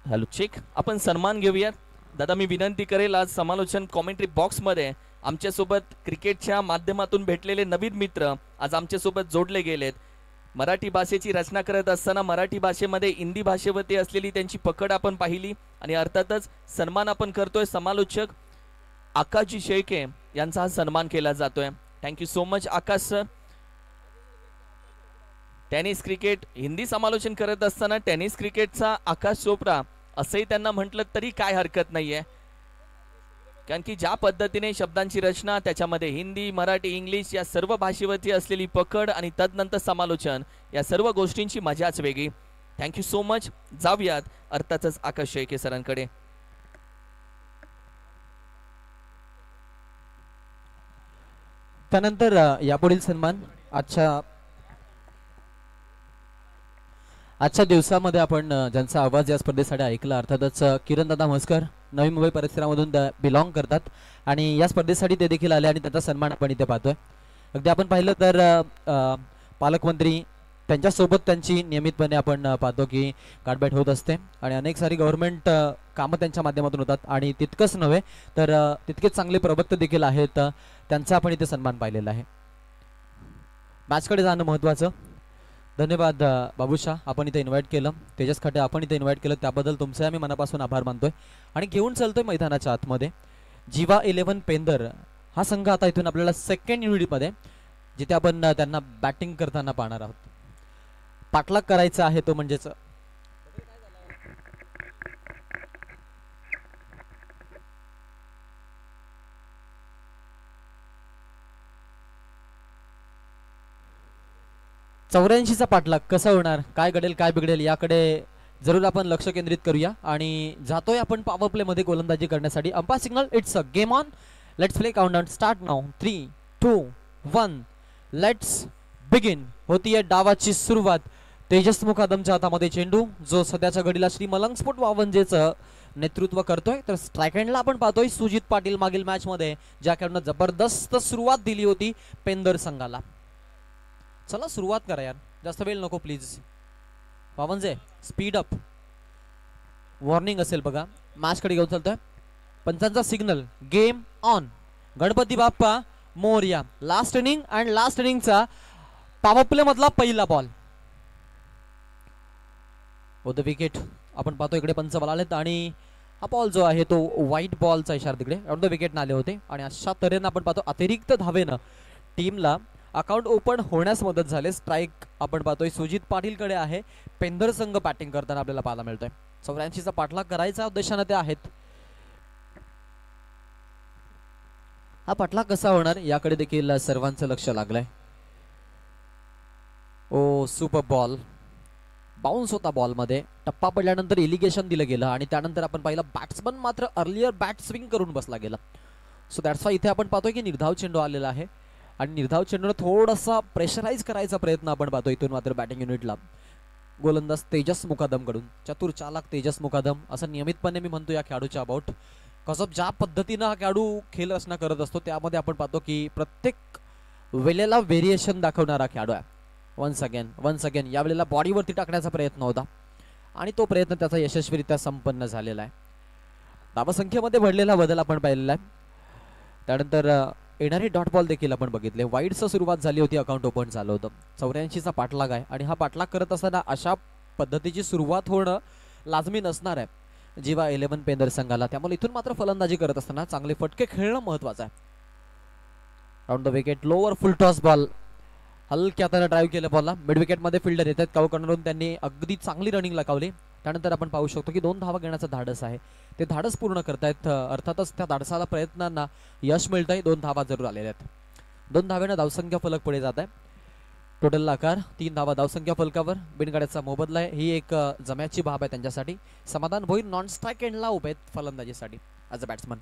Hello check. आपण सन्मान घेऊयात. दादा मी विनंती करेल, आज समालोचन कॉमेंट्री बॉक्स मध्ये आमच्यासोबत क्रिकेटच्या माध्यमातून भेटलेले नवीन मित्र आज आमच्यासोबत जोडले गेलेत. मराठी भाषेची रचना करत असताना मराठी भाषेमध्ये हिंदी भाषेवरती असलेली त्यांची पकड आपण पाहिली आणि अर्थातच सन्मान आपण करतोय. समालोचक आकाशजी शेळके यांचा हा सन्मान केला जातोय. थँक्यू सो मच आकाश सर. टेनिस क्रिकेट हिंदी समालोचन करत असताना टेनिस क्रिकेटचा आकाश चोप्रा असंही त्यांना म्हटलं तरी काय हरकत नाहीये, कारण की ज्या पद्धतीने शब्दांची रचना त्याच्यामध्ये हिंदी, मराठी, इंग्लिश या सर्व भाषेवरती असलेली पकड आणि तदनंतर समालोचन या सर्व गोष्टींची मजाच वेगळी. Thank you so much. जाऊयात अर्थातच आकाश शेळके सरांकडे. त्यानंतर यापुढील सन्मान आजच्या दिवसामध्ये आपण ज्यांचा आवाज या स्पर्धेसाठी ऐकला अर्थातच किरण दादा म्हसकर नवी मुंबई परिसरामधून बिलॉंग करतात आणि या स्पर्धेसाठी ते देखील आले आणि त्याचा सन्मान आपण इथे पाहतोय. अगदी आपण पाहिलं तर पालकमंत्री त्यांच्यासोबत त्यांची नियमितपणे आपण पाहतो की गाठभेट होत असते आणि अनेक सारी गव्हर्नमेंट कामं त्यांच्या माध्यमातून होतात आणि तितकंच नव्हे तर तितकेच चांगले प्रवक्ते देखील आहेत, त्यांचा आपण इथे सन्मान पाहिलेला आहे. मॅचकडे जाणं महत्त्वाचं. धन्यवाद बाबूशा, आपण इथे इन्व्हाइट केलं. तेजस खाटे आपण इथे इन्व्हाइट केलं, त्याबद्दल तुमचे आम्ही मनापासून आभार मानतोय. आणि घेऊन चालतोय मैदानाच्या आतमध्ये जीवा 11 पेंदर हा संघ आता इथून आपल्याला सेकंड युनिटमध्ये जिथे आपण त्यांना बॅटिंग करताना पाहणार आहोत. पाठलाग करायचा आहे तो म्हणजेच चा पाठलाग कसा होणार, काय घडेल काय बिघडेल याकडे जरूर आपण लक्ष केंद्रित करूया. आणि जातोय आपण पॉवर प्ले मध्ये गोलंदाजी करण्यासाठी. Umpire signal it's a game on. Let's play countdown start now. 3 2 1 let's begin. होतीये डावाची सुरुवात. तेजस मुकादमच्या हातामध्ये चेंडू जो सध्याच्या घडीला श्री मलंग स्पोर्ट वावंजेचं नेतृत्व करतोय. तर स्ट्राईक हँडला आपण पाहतोय सुजित पाटील मागील मॅच मध्ये ज्या खेळाडूने जबरदस्त सुरुवात दिली होती पेंदर संघाला. चला सुरुवात करा यार, जास्त वेळ नको please. Wavanje speed up. Warning असेल बघा. मॅचकडे घेऊन चालतोय. पंचांचा signal, game on. Ganpati Bappa Morya. Last inning and last इनिंगचा पॉवर प्ले मधला पहिला बॉल. द विकेट आपण पाहतो इकडे पंच बलालेत आणि हा बॉल जो आहे तो व्हाईट बॉलचा इशारा तिकडे द विकेट आले होते. आणि अशा तऱ्हेनं आपण पाहतो अतिरिक्त धावेनं टीमला अकाउंट ओपन होण्यास मदत झाली. स्ट्राईक आपण पाहतोय सुजित पाटीलकडे आहे. पेंधर संघ बॅटिंग करताना आपल्याला पाहायला मिळतोय. 84चा पाठलाग करायचा उद्देशाने ते आहेत. हा पाठलाग कसा होणार याकडे देखील सर्वांचं लक्ष लागलंय. ओ सुपर बॉल. बाउन्स होता बॉलमध्ये. टप्पा पडल्यानंतर इलिगेशन दिलं गेलं आणि त्यानंतर आपण पाहिलं बॅट्समन मात्र अर्लियर बॅट स्विंग करून बसला गेला. सो दॅट्स वाय इथे आपण पाहतोय की निर्धाव चेंडू आलेला आहे आणि निर्धाव चेंडूला थोडासा प्रेशराईज करायचा प्रयत्न आपण पाहतो इथून मात्र बॅटिंग युनिटला. गोलंदाज तेजस मुकादम कडून. चतुर चालक तेजस मुकादम असं नियमितपणे मी म्हणतो या खेळाडूच्या अबाउट. कसं ज्या पद्धतीनं हा खेळाडू खेळ रचना करत असतो त्यामध्ये आपण पाहतो की प्रत्येक वेळेला व्हेरिएशन दाखवणारा खेळाडू आहे. वन्स अगेन यावेळेला बॉडीवरती टाकण्याचा प्रयत्न होता आणि तो प्रयत्न त्याचा यशस्वीरित्या संपन्न झालेला आहे. धावसंख्येमध्ये घडलेला बदल आपण पाहिलेला आहे. त्यानंतर येणारे डॉट बॉल देखील आपण बघितले. वाईडचं सुरुवात झाली होती, अकाउंट ओपन झालं होतं. 84चा पाठलाग आहे आणि हा पाठलाग करत असताना अशा पद्धतीची सुरुवात होणं लाजमी नसणार आहे जेव्हा 11 पेंदर संघाला. त्यामुळे इथून मात्र फलंदाजी करत असताना चांगले फटके खेळणं महत्वाचं आहे. Round the wicket lower full toss ball. हलक्या हाताने ड्राईव्ह केलं बॉलला. मिड विकेटमध्ये फिल्डर येतात. काऊ करून त्यांनी अगदी चांगली रनिंग लगावली. त्यानंतर आपण पाहू शकतो की 2 धावा घेण्याचं धाडस आहे. ते धाडस पूर्ण करतायत. अर्थातच त्या धाडसाला प्रयत्नांना यश मिळतंय. 2 धावा जरूर आलेल्या आहेत. 2 धाव्यानं धावसंख्या फलक पुढे जात आहे. टोटल आकार 3 धावा धावसंख्या फलकावर. बिनगाड्याचा मोबदला आहे. ही एक जम्याची बाब आहे त्यांच्यासाठी. समाधान भोईर नॉन स्ट्राईक एंडला उभे आहेत फलंदाजीसाठी as a batsman.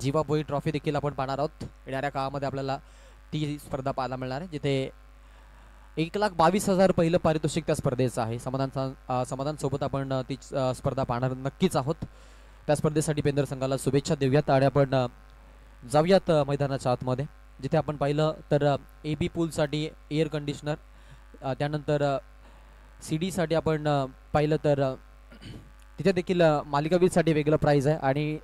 Jeeva Bhoir trophy देखील आपण पाहणार आहोत. येणाऱ्या काळामध्ये आपल्याला ती स्पर्धा पाहायला मिळणार आहे जिथे 1,22,000 पहिलं पारितोषिक त्या स्पर्धेचं आहे. समाधान सोबत आपण ती स्पर्धा पाहणार नक्कीच आहोत. त्या स्पर्धेसाठी पेंदर संघाला शुभेच्छा देऊयात आणि आपण जाऊयात मैदानाच्या आतमध्ये जिथे आपण पाहिलं तर AB पूलसाठी एअर कंडिशनर. त्यानंतर CD साठी आपण पाहिलं तर तिथे देखील मालिकावीरसाठी वेगळं प्राईज आहे आणि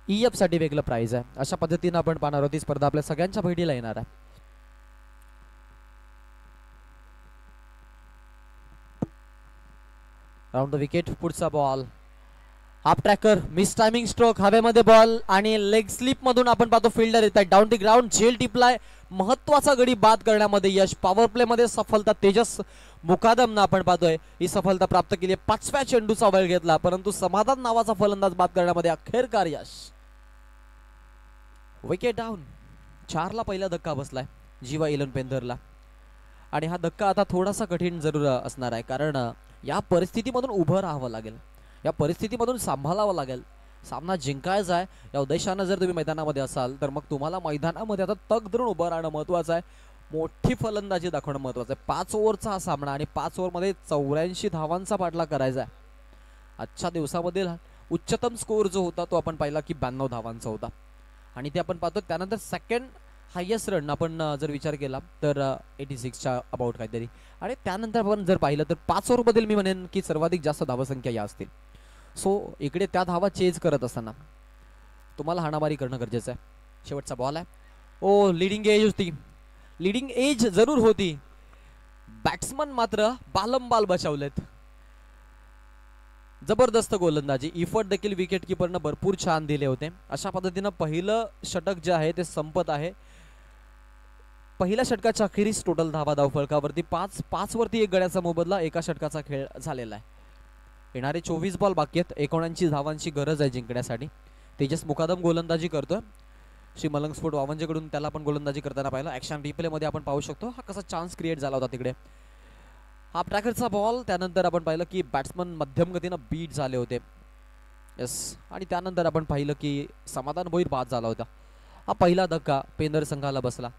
EF साठी वेगळं प्राईज आहे. अशा पद्धतीनं आपण पाहणार आहोत. ती स्पर्धा आपल्या सगळ्यांच्या भेटीला येणार आहे. Round the wicket. पुढचा ball half tracker. Miss timing stroke. हवेमध्ये बॉल आणि लेग स्लिप मधून आपण पाहतो फिल्डर येत आहे. डाऊन दी ग्राउंड झेल टिपलाय. महत्वाचा गडी बाद करण्यामध्ये यश. पॉवर प्ले मध्ये सफलता तेजस मुकादमनं आपण पाहतोय ही सफलता प्राप्त केली. 5व्या चेंडूचा वेळ घेतला परंतु समाधान नावाचा फलंदाज बाद करण्यामध्ये अखेरकार यश. Wicket down. 4ला पहिला धक्का बसलाय जीवा 11 पेंधरला आणि हा धक्का आता थोडासा कठीण जरूर असणार आहे कारण या परिस्थितीमधून उभं राहावं लागेल. या परिस्थितीमधून सांभाळावं लागेल. सामना जिंकायचा आहे या उद्देशानं जर तुम्ही मैदानामध्ये असाल तर मग तुम्हाला मैदानामध्ये आता तग धरून उभं राहणं महत्वाचं आहे. मोठी फलंदाजी दाखवणं महत्वाचं आहे. 5 ओव्हरचा हा सामना आणि 5 ओव्हरमध्ये 84 धावांचा पाठलाग करायचा आहे. आजच्या दिवसामधील उच्चतम स्कोअर जो होता तो आपण पाहिला की 92 धावांचा होता आणि ते आपण पाहतो. त्यानंतर सेकंड हायेस्ट रन आपण जर विचार केला तर 86च्या अबाउट काहीतरी आणि त्यानंतर आपण जर पाहिलं तर 5 ओव्हरमधील मी म्हणेन की सर्वाधिक जास्त धावसंख्या या असतील. सो इकडे त्या धावा चेज करत असताना तुम्हाला हाणामारी करणं गरजेचं आहे. शेवटचा बॉल आहे. ओ लिडिंग एज होती. लिडिंग एज जरूर होती. बॅट्समन मात्र बालंबाल बचावलेत. जबरदस्त गोलंदाजी. इफर्ट देखील विकेट किपरनं भरपूर छान दिले होते. अशा पद्धतीनं पहिलं षटक जे आहे ते संपत आहे. पहिल्या षटकाच्या अखेरीस टोटल धावा धावफलकावरती 5 वरती 1 गड्याचा मोबदला. एका षटकाचा खेळ झालेला आहे. येणारे 24 बॉल बाकी आहेत. 79 धावांची गरज आहे जिंकण्यासाठी. तेजस मुकादम गोलंदाजी करतोय. श्री मलंग स्फोट वावंजेकडून त्याला आपण गोलंदाजी करताना पाहिलं. ॲक्शन रिप्ले मध्ये आपण पाहू शकतो हा कसा चान्स क्रिएट झाला होता तिकडे. हाफ ट्रॅकरचा बॉल. त्यानंतर आपण पाहिलं की बॅट्समन मध्यम गतीनं बीट झाले होते. यस आणि त्यानंतर आपण पाहिलं की समाधान भोईर बाद झाला होता. हा पहिला धक्का पेंदर संघाला बसला.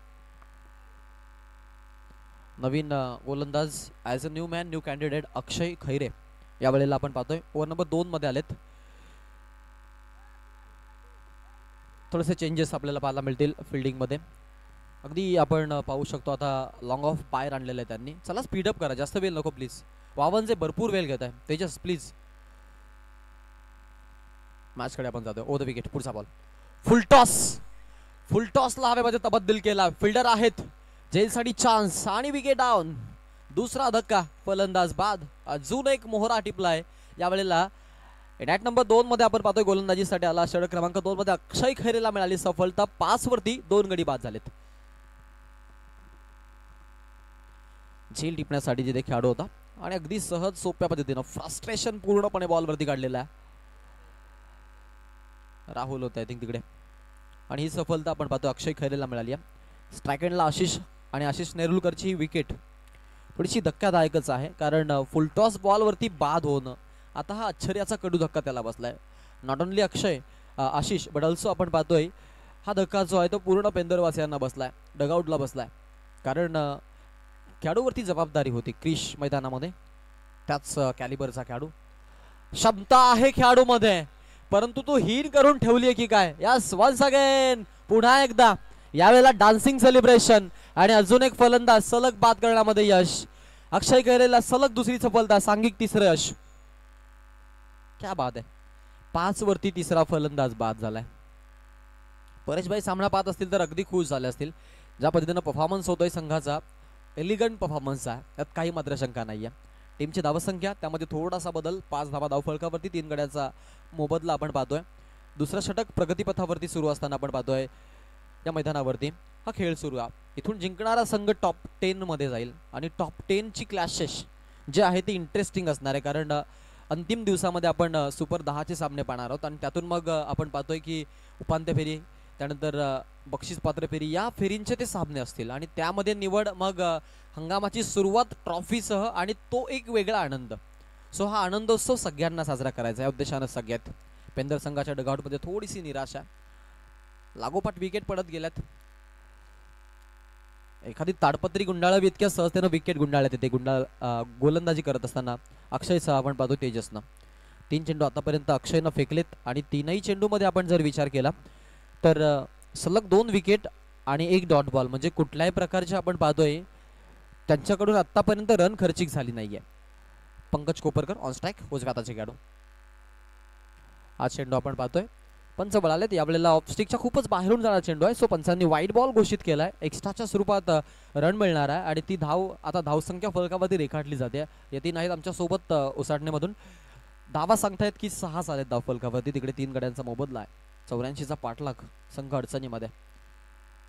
नवीन गोलंदाज as a new man new candidate Akshay Khaire यावेळेला आपण पाहतोय. ओव्हर नंबर 2 मध्ये आलेत. थोडेसे चेंजेस आपल्याला पाहायला मिळतील फिल्डिंग मध्ये. अगदी आपण पाहू शकतो आता लॉंग ऑफ बाहेर आणलेलं आहे त्यांनी. चला स्पीडअप करा. जास्त वेळ नको प्लीज. वावंजे भरपूर वेळ घेत आहे. तेजस प्लीज. मॅच कडे आपण जातोय. ओ द विकेट, पुढचा बॉल फुलटॉसला हवेमध्ये तबद्दल केला. फिल्डर आहेत जेलसाठी चान्स आणि विकेट डाऊन. दुसरा धक्का, फलंदाज बाद. अजून एक मोहरा टिपलाय यावेळेला. नॅट नंबर 2 मध्ये आपण पाहतोय गोलंदाजीसाठी आला. षटक क्रमांक 2 मध्ये अक्षय खैरेला मिळाली सफलता. 5 वरती 2 गडी बाद झालेत. झेल टिपण्यासाठी जिथे खेळाडू होता आणि अगदी सहज सोप्या पद्धतीनं फ्रस्ट्रेशन पूर्णपणे बॉलवरती काढलेला आहे. राहुल होता आय थिंक तिकडे. आणि ही सफलता आपण पाहतो अक्षय खैरेला मिळाली आहे. स्ट्रायकेंडला आशिष आणि आशिष नेरुलकरची ही विकेट थोडीशी धक्कादायकच आहे, कारण फुलटॉस बॉलवरती बाद होणं आता हा आश्चर्याचा कडू धक्का त्याला बसलाय. Not only Ashish but also आपण पाहतोय हा धक्का जो आहे तो पूर्ण पेंदरवासियांना बसलाय, डगआउटला बसलाय. कारण खेळाडूवरती जबाबदारी होती क्रिश मैदानामध्ये. त्याच कॅलिबरचा खेळाडू, क्षमता आहे खेळाडूमध्ये, परंतु तो हीन करून ठेवली आहे की काय. यस, वन्स अगेन पुन्हा एकदा यावेळेला डान्सिंग सेलिब्रेशन आणि अजून एक फलंदाज सलग बाद करण्यामध्ये यश. अक्षय खैरेला सलग दुसरी सफलता, सांघिक तिसरं यश. क्या बात आहे. 5 वरती तिसरा फलंदाज बाद झालाय. परेशभाई सामना पाहत असतील तर अगदी खुश झाले असतील. ज्या पद्धतीनं परफॉर्मन्स होतोय संघाचा, एलिगंट परफॉर्मन्स आहे, त्यात काही मात्र शंका नाहीये. टीमची धावसंख्या त्यामध्ये थोडासा बदल, 5 धावा धावफलकावरती 3 गड्याचा मोबदला आपण पाहतोय. दुसरं षटक प्रगतीपथावरती सुरू असताना आपण पाहतोय या मैदानावरती हा खेळ सुरू आहे. इथून जिंकणारा संघ टॉप 10 मध्ये जाईल आणि टॉप 10 ची क्लॅशेस जे आहे ते इंटरेस्टिंग असणार आहे, कारण अंतिम दिवसामध्ये आपण सुपर 10 सामने पाहणार आहोत आणि त्यातून मग आपण पाहतोय की उपांत्य फेरी, त्यानंतर बक्षीस पात्र फेरी, या फेरींचे ते सामने असतील आणि त्यामध्ये निवड मग हंगामाची सुरुवात ट्रॉफीसह आणि तो एक वेगळा आनंद. सो हा आनंदोत्सव सगळ्यांना साजरा करायचा या उद्देशानं सगळ्यात पेंदर संघाच्या डगआउटमध्ये थोडीशी निराशा. लागोपाठ विकेट पडत गेल्यात. एखादी ताडपत्री गुंडाळावी इतक्या सहजतेनं विकेट गुंडाळ्यात येते. गोलंदाजी करत असताना अक्षयसह आपण पाहतो तेजसनं 3 चेंडू आतापर्यंत अक्षयनं फेकलेत आणि 3ही चेंडूमध्ये आपण जर विचार केला तर सलग 2 विकेट आणि 1 डॉट बॉल, म्हणजे कुठल्याही प्रकारचे आपण पाहतोय त्यांच्याकडून आतापर्यंत रन खर्चिक झाली नाहीये. पंकज कोपरकर ऑन स्ट्राईक, उजव्या हाताचे खेळाडू. हा चेंडू आपण पाहतोय पंच बळालेत. यावेळेला ऑफस्टिकच्या खूपच बाहेरून जाणारा चेंडू आहे. सो पंचांनी वाईट बॉल घोषित केलाय. एक्स्ट्राच्या स्वरूपात रन मिळणार आहे आणि ती धाव आता धावसंख्या फलकावरती रेखाटली जाते. येते नाहीत आमच्या सोबत उसाटणेमधून. धावा सांगतायत की 6 झालेत धाव फलकावरती. तिकडे 3 गड्यांचा मोबदला आहे. 84चा पाठलाग, संघ अडचणीमध्ये.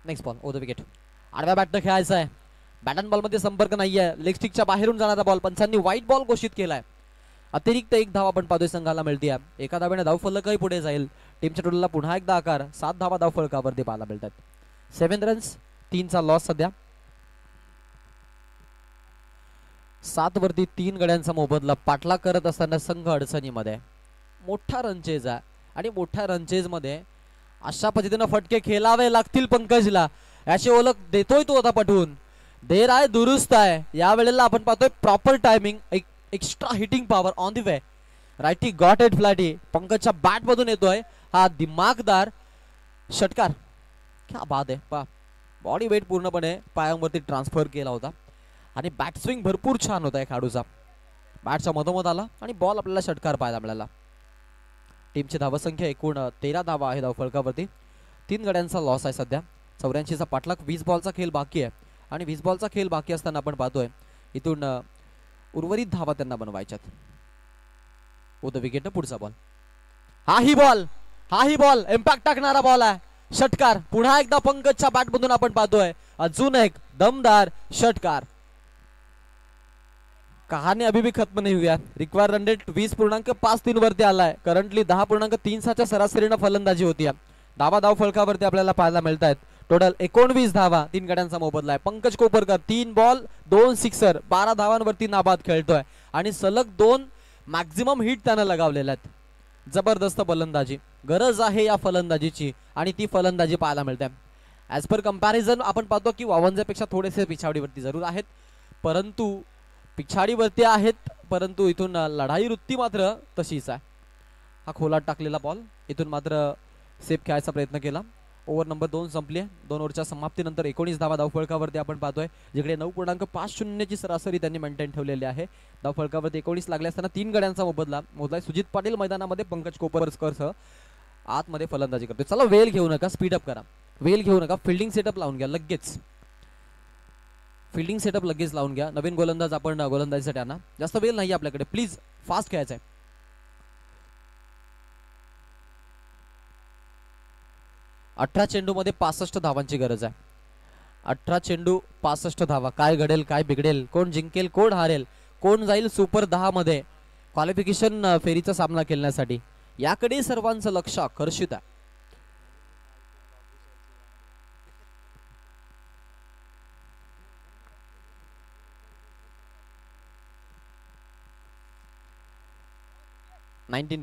Next ball, over the wicket. आडव्या बॅटनं खेळायचं आहे. बॅट अँड बॉलमध्ये संपर्क नाहीये. लेग स्टिकच्या बाहेरून जाणारा बॉल, पंचांनी वाईट बॉल घोषित केलाय. अतिरिक्त 1 धाव आपण पाहतोय संघाला मिळते. एका धावेने धाव फलकही पुढे जाईल. टीमच्या टोटलला पुन्हा एकदा आकार. 7 धावा धाव फलकावरती पाहायला मिळतात. 7 रन्स, 3चा लॉस सध्या. 7 वरती 3 गड्यांचा मोबदला. पाठलाग करत असताना संघ अडचणीमध्ये. मोठा रनचेज आहे आणि मोठ्या रनचेज मध्ये अशा पद्धतीनं फटके खेळावे लागतील पंकजला, याची ओळख देतोय तो आता पटवून. देर आहे दुरुस्त आहे. यावेळेला आपण पाहतोय proper timing, extra hitting power on the way. Righty got it flatty. पंकजच्या बॅट मधून येतोय हा दिमागदार षटकार. क्या बात आहे. पा बॉडी वेट पूर्णपणे पायांवरती ट्रान्सफर केला होता आणि बॅट स्विंग भरपूर छान होता खेळाडूचा. बॅटच्या मधोमध आला आणि बॉल आपल्याला षटकार पाहायला मिळाला. टीमची धावसंख्या एकूण 13 धावा आहे धावफलकावरती. 3 गड्यांचा लॉस आहे सध्या. 84चा पाठलाग. 20 बॉलचा खेळ बाकी आहे आणि 20 बॉलचा खेळ बाकी असताना आपण पाहतोय इथून उर्वरित धावा त्यांना बनवायच्यात. ओ द विकेट. पुढचा बॉल. हाही बॉल इम्पॅक्ट टाकणारा बॉल आहे. षटकार पुन्हा एकदा पंकजच्या बॅट मधून आपण पाहतोय. अजून एक दमदार षटकार. कहाणी अभी भी खत्म नहीं हुई. रिक्वायर रन रेट 20.53 वरती आलाय. करंटली 10.36च्या सरासरीनं फलंदाजी होती. धावा धाव फलकावरती आपल्याला पाहायला मिळत आहेत. टोटल 19 धावा, 3 गड्यांचा मोबदला आहे. पंकज कोपरकर 3 बॉल 2 सिक्सर, 12 धावांवरती नाबाद खेळतोय आणि सलग 2 मॅक्झिमम हिट त्यानं लगावलेल्या आहेत. जबरदस्त फलंदाजी. गरज आहे या फलंदाजीची आणि ती फलंदाजी पाहायला मिळते. ऍज पर कंपॅरिझन आपण पाहतो की वावंजापेक्षा थोडेसे पिछाडीवरती जरूर आहेत, परंतु इथून लढाई वृत्ती मात्र तशीच आहे. हा खोलात टाकलेला बॉल इथून मात्र सेफ खेळायचा प्रयत्न केला ओव्हर नंबर 2 संपली आहे. 2 ओव्हरच्या समाप्तीनंतर 19 धावा धावफलकावरती आपण पाहतोय, जिकडे 9.50 ची सरासरी त्यांनी मेंटेन ठेवलेली आहे. धावफलकावरती 19 लागले असताना 3 गड्यांचा मोबदला मोजलाय. सुजित पाटील मैदानामध्ये पंकज कोपरकरसह आतमध्ये फलंदाजी करतोय. चला वेल घेऊ नका, स्पीडअप करा, वेल घेऊ नका, फिल्डिंग सेटअप लावून घ्या लगेच, फिल्डिंग सेटअप लगेच लावून घ्या. नवीन गोलंदाज आपण गोलंदाजीसाठी आणा, जास्त वेल नाही आपल्याकडे, प्लीज फास्ट खेळायचं आहे. 18 चेंडूमध्ये 65 धावांची गरज आहे. 18 चेंडू 65 धावा. काय घडेल, काय बिघडेल, कोण जिंकेल, कोण हारेल, कोण जाईल सुपर 10 मध्ये क्वालिफिकेशन फेरीचा सामना खेळण्यासाठी, याकडे सर्वांचं लक्ष आकर्षित आहे.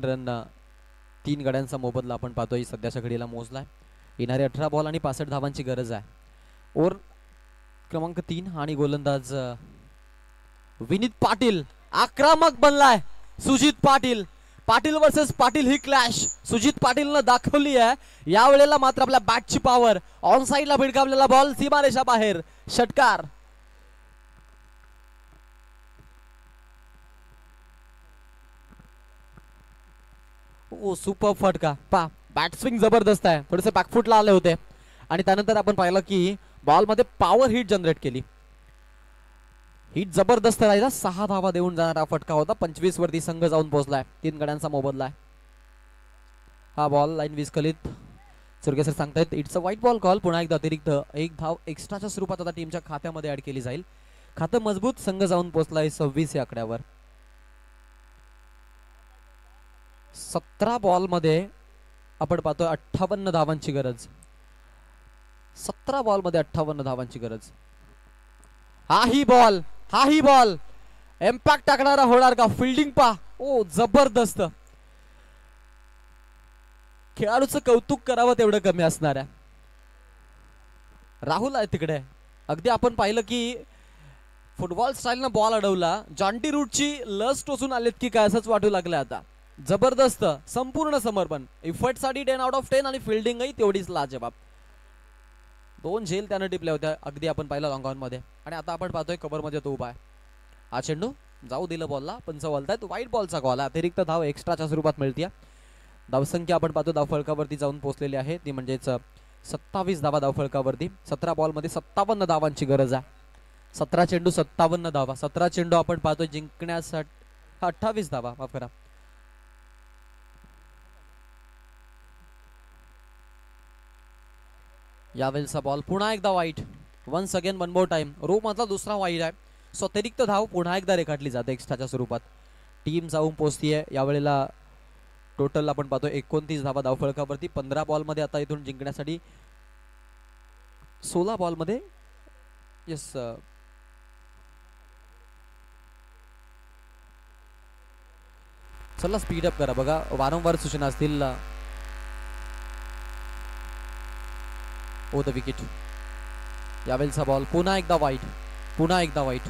रन 3 गड्यांचा मोबदला आपण पाहतोय सध्याच्या घडीला मोजलाय. येणारे 18 बॉल आणि 65 धावांची गरज आहे. ओव्हर क्रमांक 3 आणि गोलंदाज विनीत पाटील आक्रमक बनलाय. सुजित पाटील, पाटील वर्सेस पाटील ही क्लॅश सुजित पाटीलनं दाखवली आहे. यावेळेला मात्र आपल्या बॅटची पॉवर, ऑन साइडला भिडकावलेला बॉल सीमारेषा बाहेर, षटकार. ओ सुपर फटका पा, बॅट स्विंग जबरदस्त आहे. थोडेसे बॅकफुटला आले होते आणि त्यानंतर आपण पाहिलं की बॉल मध्ये पॉवर हिट जनरेट केली. हिट जबरदस्त राहिला. 6 धावा देऊन जाणारा फटका होता. 25 वरती संघ जाऊन पोहोचलाय. 3 गड्यांचा मोबदला आहे. हा बॉल लाईन विस्कलित, सुरगे सर सांगतायत it's a white ball call. पुन्हा एकदा अतिरिक्त 1 धाव एक्स्ट्राच्या स्वरूपात आता टीमच्या खात्यामध्ये ऍड केली जाईल. खातं मजबूत, संघ जाऊन पोहोचलाय 26 या आकड्यावर. 17 बॉल मध्ये आपण पाहतोय 58 धावांची गरज. 17 बॉल मध्ये 58 धावांची गरज. हाही बॉल इम्पॅक्ट टाकणारा होणार का? फिल्डिंग पा, ओ जबरदस्त. खेळाडूचं कौतुक करावं तेवढं कमी असणार आहे. राहुल आहे तिकडे. अगदी आपण पाहिलं की फुटबॉल स्टाईलनं बॉल अडवला. जॉन्टी रूटची लस टोचून आलेत की काय असंच वाटू लागलं आता. जबरदस्त संपूर्ण समर्पण, इफर्ट साठी 10 आउट ऑफ 10 आणि फिल्डिंगही तेवढीच लाजवाब. 2 झेल त्यानं टिपल्या होत्या अगदी आपण पाहिलं लॉंग ऑन मध्ये. आणि आता आपण पाहतोय कव्हर मध्ये तो उभा आहे. हा चेंडू जाऊ दिलं बॉलला, पंच बोलतायत व्हाईट बॉलचा कॉल. अतिरिक्त धाव एक्स्ट्राच्या स्वरूपात मिळते. धावसंख्या आपण पाहतो धावफलकावरती जाऊन पोहोचलेली आहे, ती म्हणजेच 27 धावा धावफलकावरती. 17 बॉल मध्ये 57 धावांची गरज आहे. 17 चेंडू 57 धावा. 17 चेंडू आपण पाहतोय जिंकण्यासाठी. 28 धावा, माफ करा. यावेळेचा बॉल पुन्हा एकदा वाईट. Once again one more time. Row मधला दुसरा वाईट आहे. सो अतिरिक्त धाव पुन्हा एकदा रेखाटली जाते एक्स्ट्राच्या स्वरूपात. टीम जाऊन पोहोचतीये. यावेळेला टोटल आपण पाहतो 29 धावा धावफलकावरती. 15 बॉल मध्ये आता इथून जिंकण्यासाठी 16 बॉल मध्ये यस चला स्पीडअप करा. बघा वारंवार सूचना असतील. ओ द विकेट. यावेळेचा बॉल पुन्हा एकदा वाईट.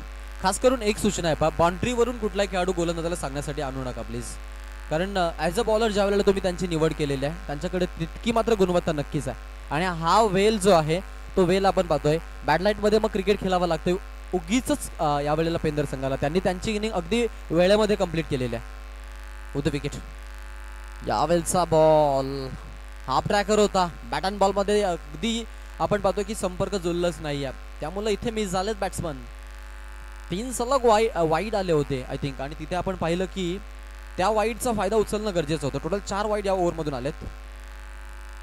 खास करून एक सूचना आहे, बाउंड्री वरून कुठलाही खेळाडू गोलंदाजाला सांगण्यासाठी आणू नका प्लीज. कारण ॲज अ बॉलर ज्या वेळेला तुम्ही त्यांची निवड केलेली आहे त्यांच्याकडे तितकी मात्र गुणवत्ता नक्कीच आहे. आणि हा वेल जो आहे तो वेल आपण पाहतोय बॅडलाईट मध्ये मग क्रिकेट खेळावं लागतंय उगीच यावेळेला पेंदर संघाला. त्यांनी त्यांची इनिंग अगदी वेळेमध्ये कंप्लीट केलेली आहे. Over the wicket. यावेळेचा बॉल हाफ ट्रॅकर होता. बॅट अँड बॉल मध्ये अगदी आपण पाहतोय की संपर्क जुळलाच नाहीये, त्यामुळे इथे मिस झालेत बॅट्समन. 3 सलग वाईड आले होते आय थिंक. आणि तिथे आपण पाहिलं की त्या वाईडचा फायदा उचलणं गरजेचं होतं. टोटल 4 वाईड या ओव्हरमधून आलेत.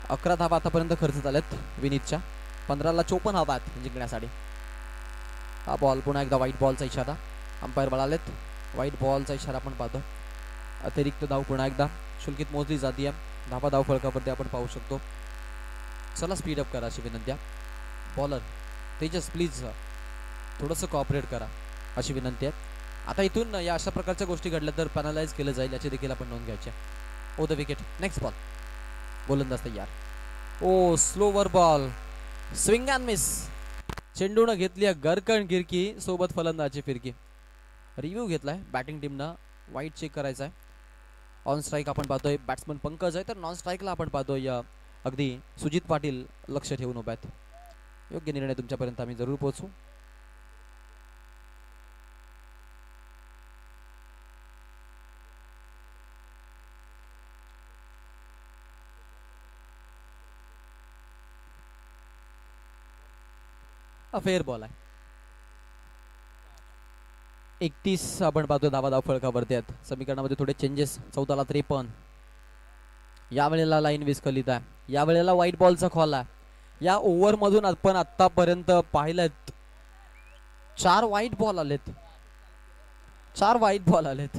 11 धावा आतापर्यंत खर्च झालेत विनीतच्या. 15ला 54 हवा आहेत जिंकण्यासाठी. हा बॉल पुन्हा एकदा व्हाईट बॉलचा इशारा. अंपायर बळालेत. व्हाईट बॉलचा इशारा आपण पाहतो. अतिरिक्त धाव पुन्हा एकदा शुल्कित मोजली जाते. धावा धाव फलकावरती आपण पाहू शकतो. चला स्पीडअप करा अशी विनंती. बॉलर तेजस प्लीज थोडंसं कॉपरेट करा अशी विनंती आहे. आता इथून या अशा प्रकारच्या गोष्टी घडल्या तर पॅनलाइज केलं जाईल याची देखील आपण नोंद घ्यायची. Over the wicket. Next ball. गोलंदाज तयार. Oh slower ball. Swing and miss. चेंडूनं घेतली गरकण गिरकी सोबत फलंदाजी फिरकी. रिव्ह्यू घेतलाय बॅटिंग टीमनं. वाईट चेक करायचा आहे. ऑन स्ट्राईक आपण पाहतोय बॅट्समन पंकज आहे, तर नॉन स्ट्राईकला आपण पाहतोय अगदी सुजित पाटील लक्ष ठेवून उभे आहेत. योग्य निर्णय तुमच्यापर्यंत आम्ही जरूर पोहोचू. फेअर बॉल आहे. 31 आपण पाहतो धावा फळकावरती आहेत. समीकरणामध्ये थोडे चेंजेस. 14ला 53. यावेळेला लाईन विस्कलित आहे. यावेळेला व्हाईट बॉलचा कॉल आहे. या ओव्हर मधून आपण आतापर्यंत पाहिलेत 4 व्हाईट बॉल आलेत. 4 व्हाईट बॉल आलेत.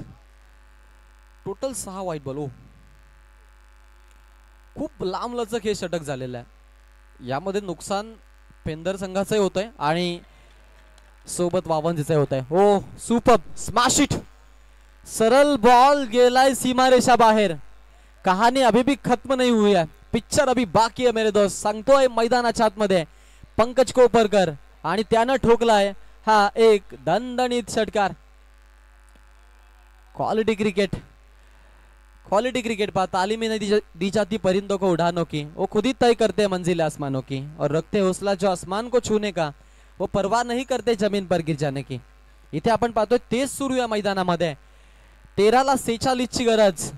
Total 6 white ball. खूप लांब लचक हे षटक झालेलं आहे. यामध्ये नुकसान पेंदर संघाचंही होतंय आणि सोबत वावंजीचंही होतंय. हो सुपर स्मॅश इट. सरळ बॉल गेलाय सीमारेषा बाहेर. कहानी अभी भी खत्म नहीं हुई है. पिक्चर अभी बाकी है मेरे दोस्त. सांगतोय मैदानाच्या आतमध्ये पंकज कोपरकर आणि त्यानं ठोकलाय हा एक दणदणीत षटकार. Quality cricket. क्वालिटी क्रिकेट पा तालीमी ने दी जाती परिंदों को उड़ानों की, वो खुद ही तय करते मंजिल आसमानों की, और रखते हौसला जो आसमान को छूने का, वो परवाह नहीं करते जमीन पर गिर जाने की. इथे आपण पाहतोय तेज सुरू या मैदानामध्ये. 13ला 46 ची गरज.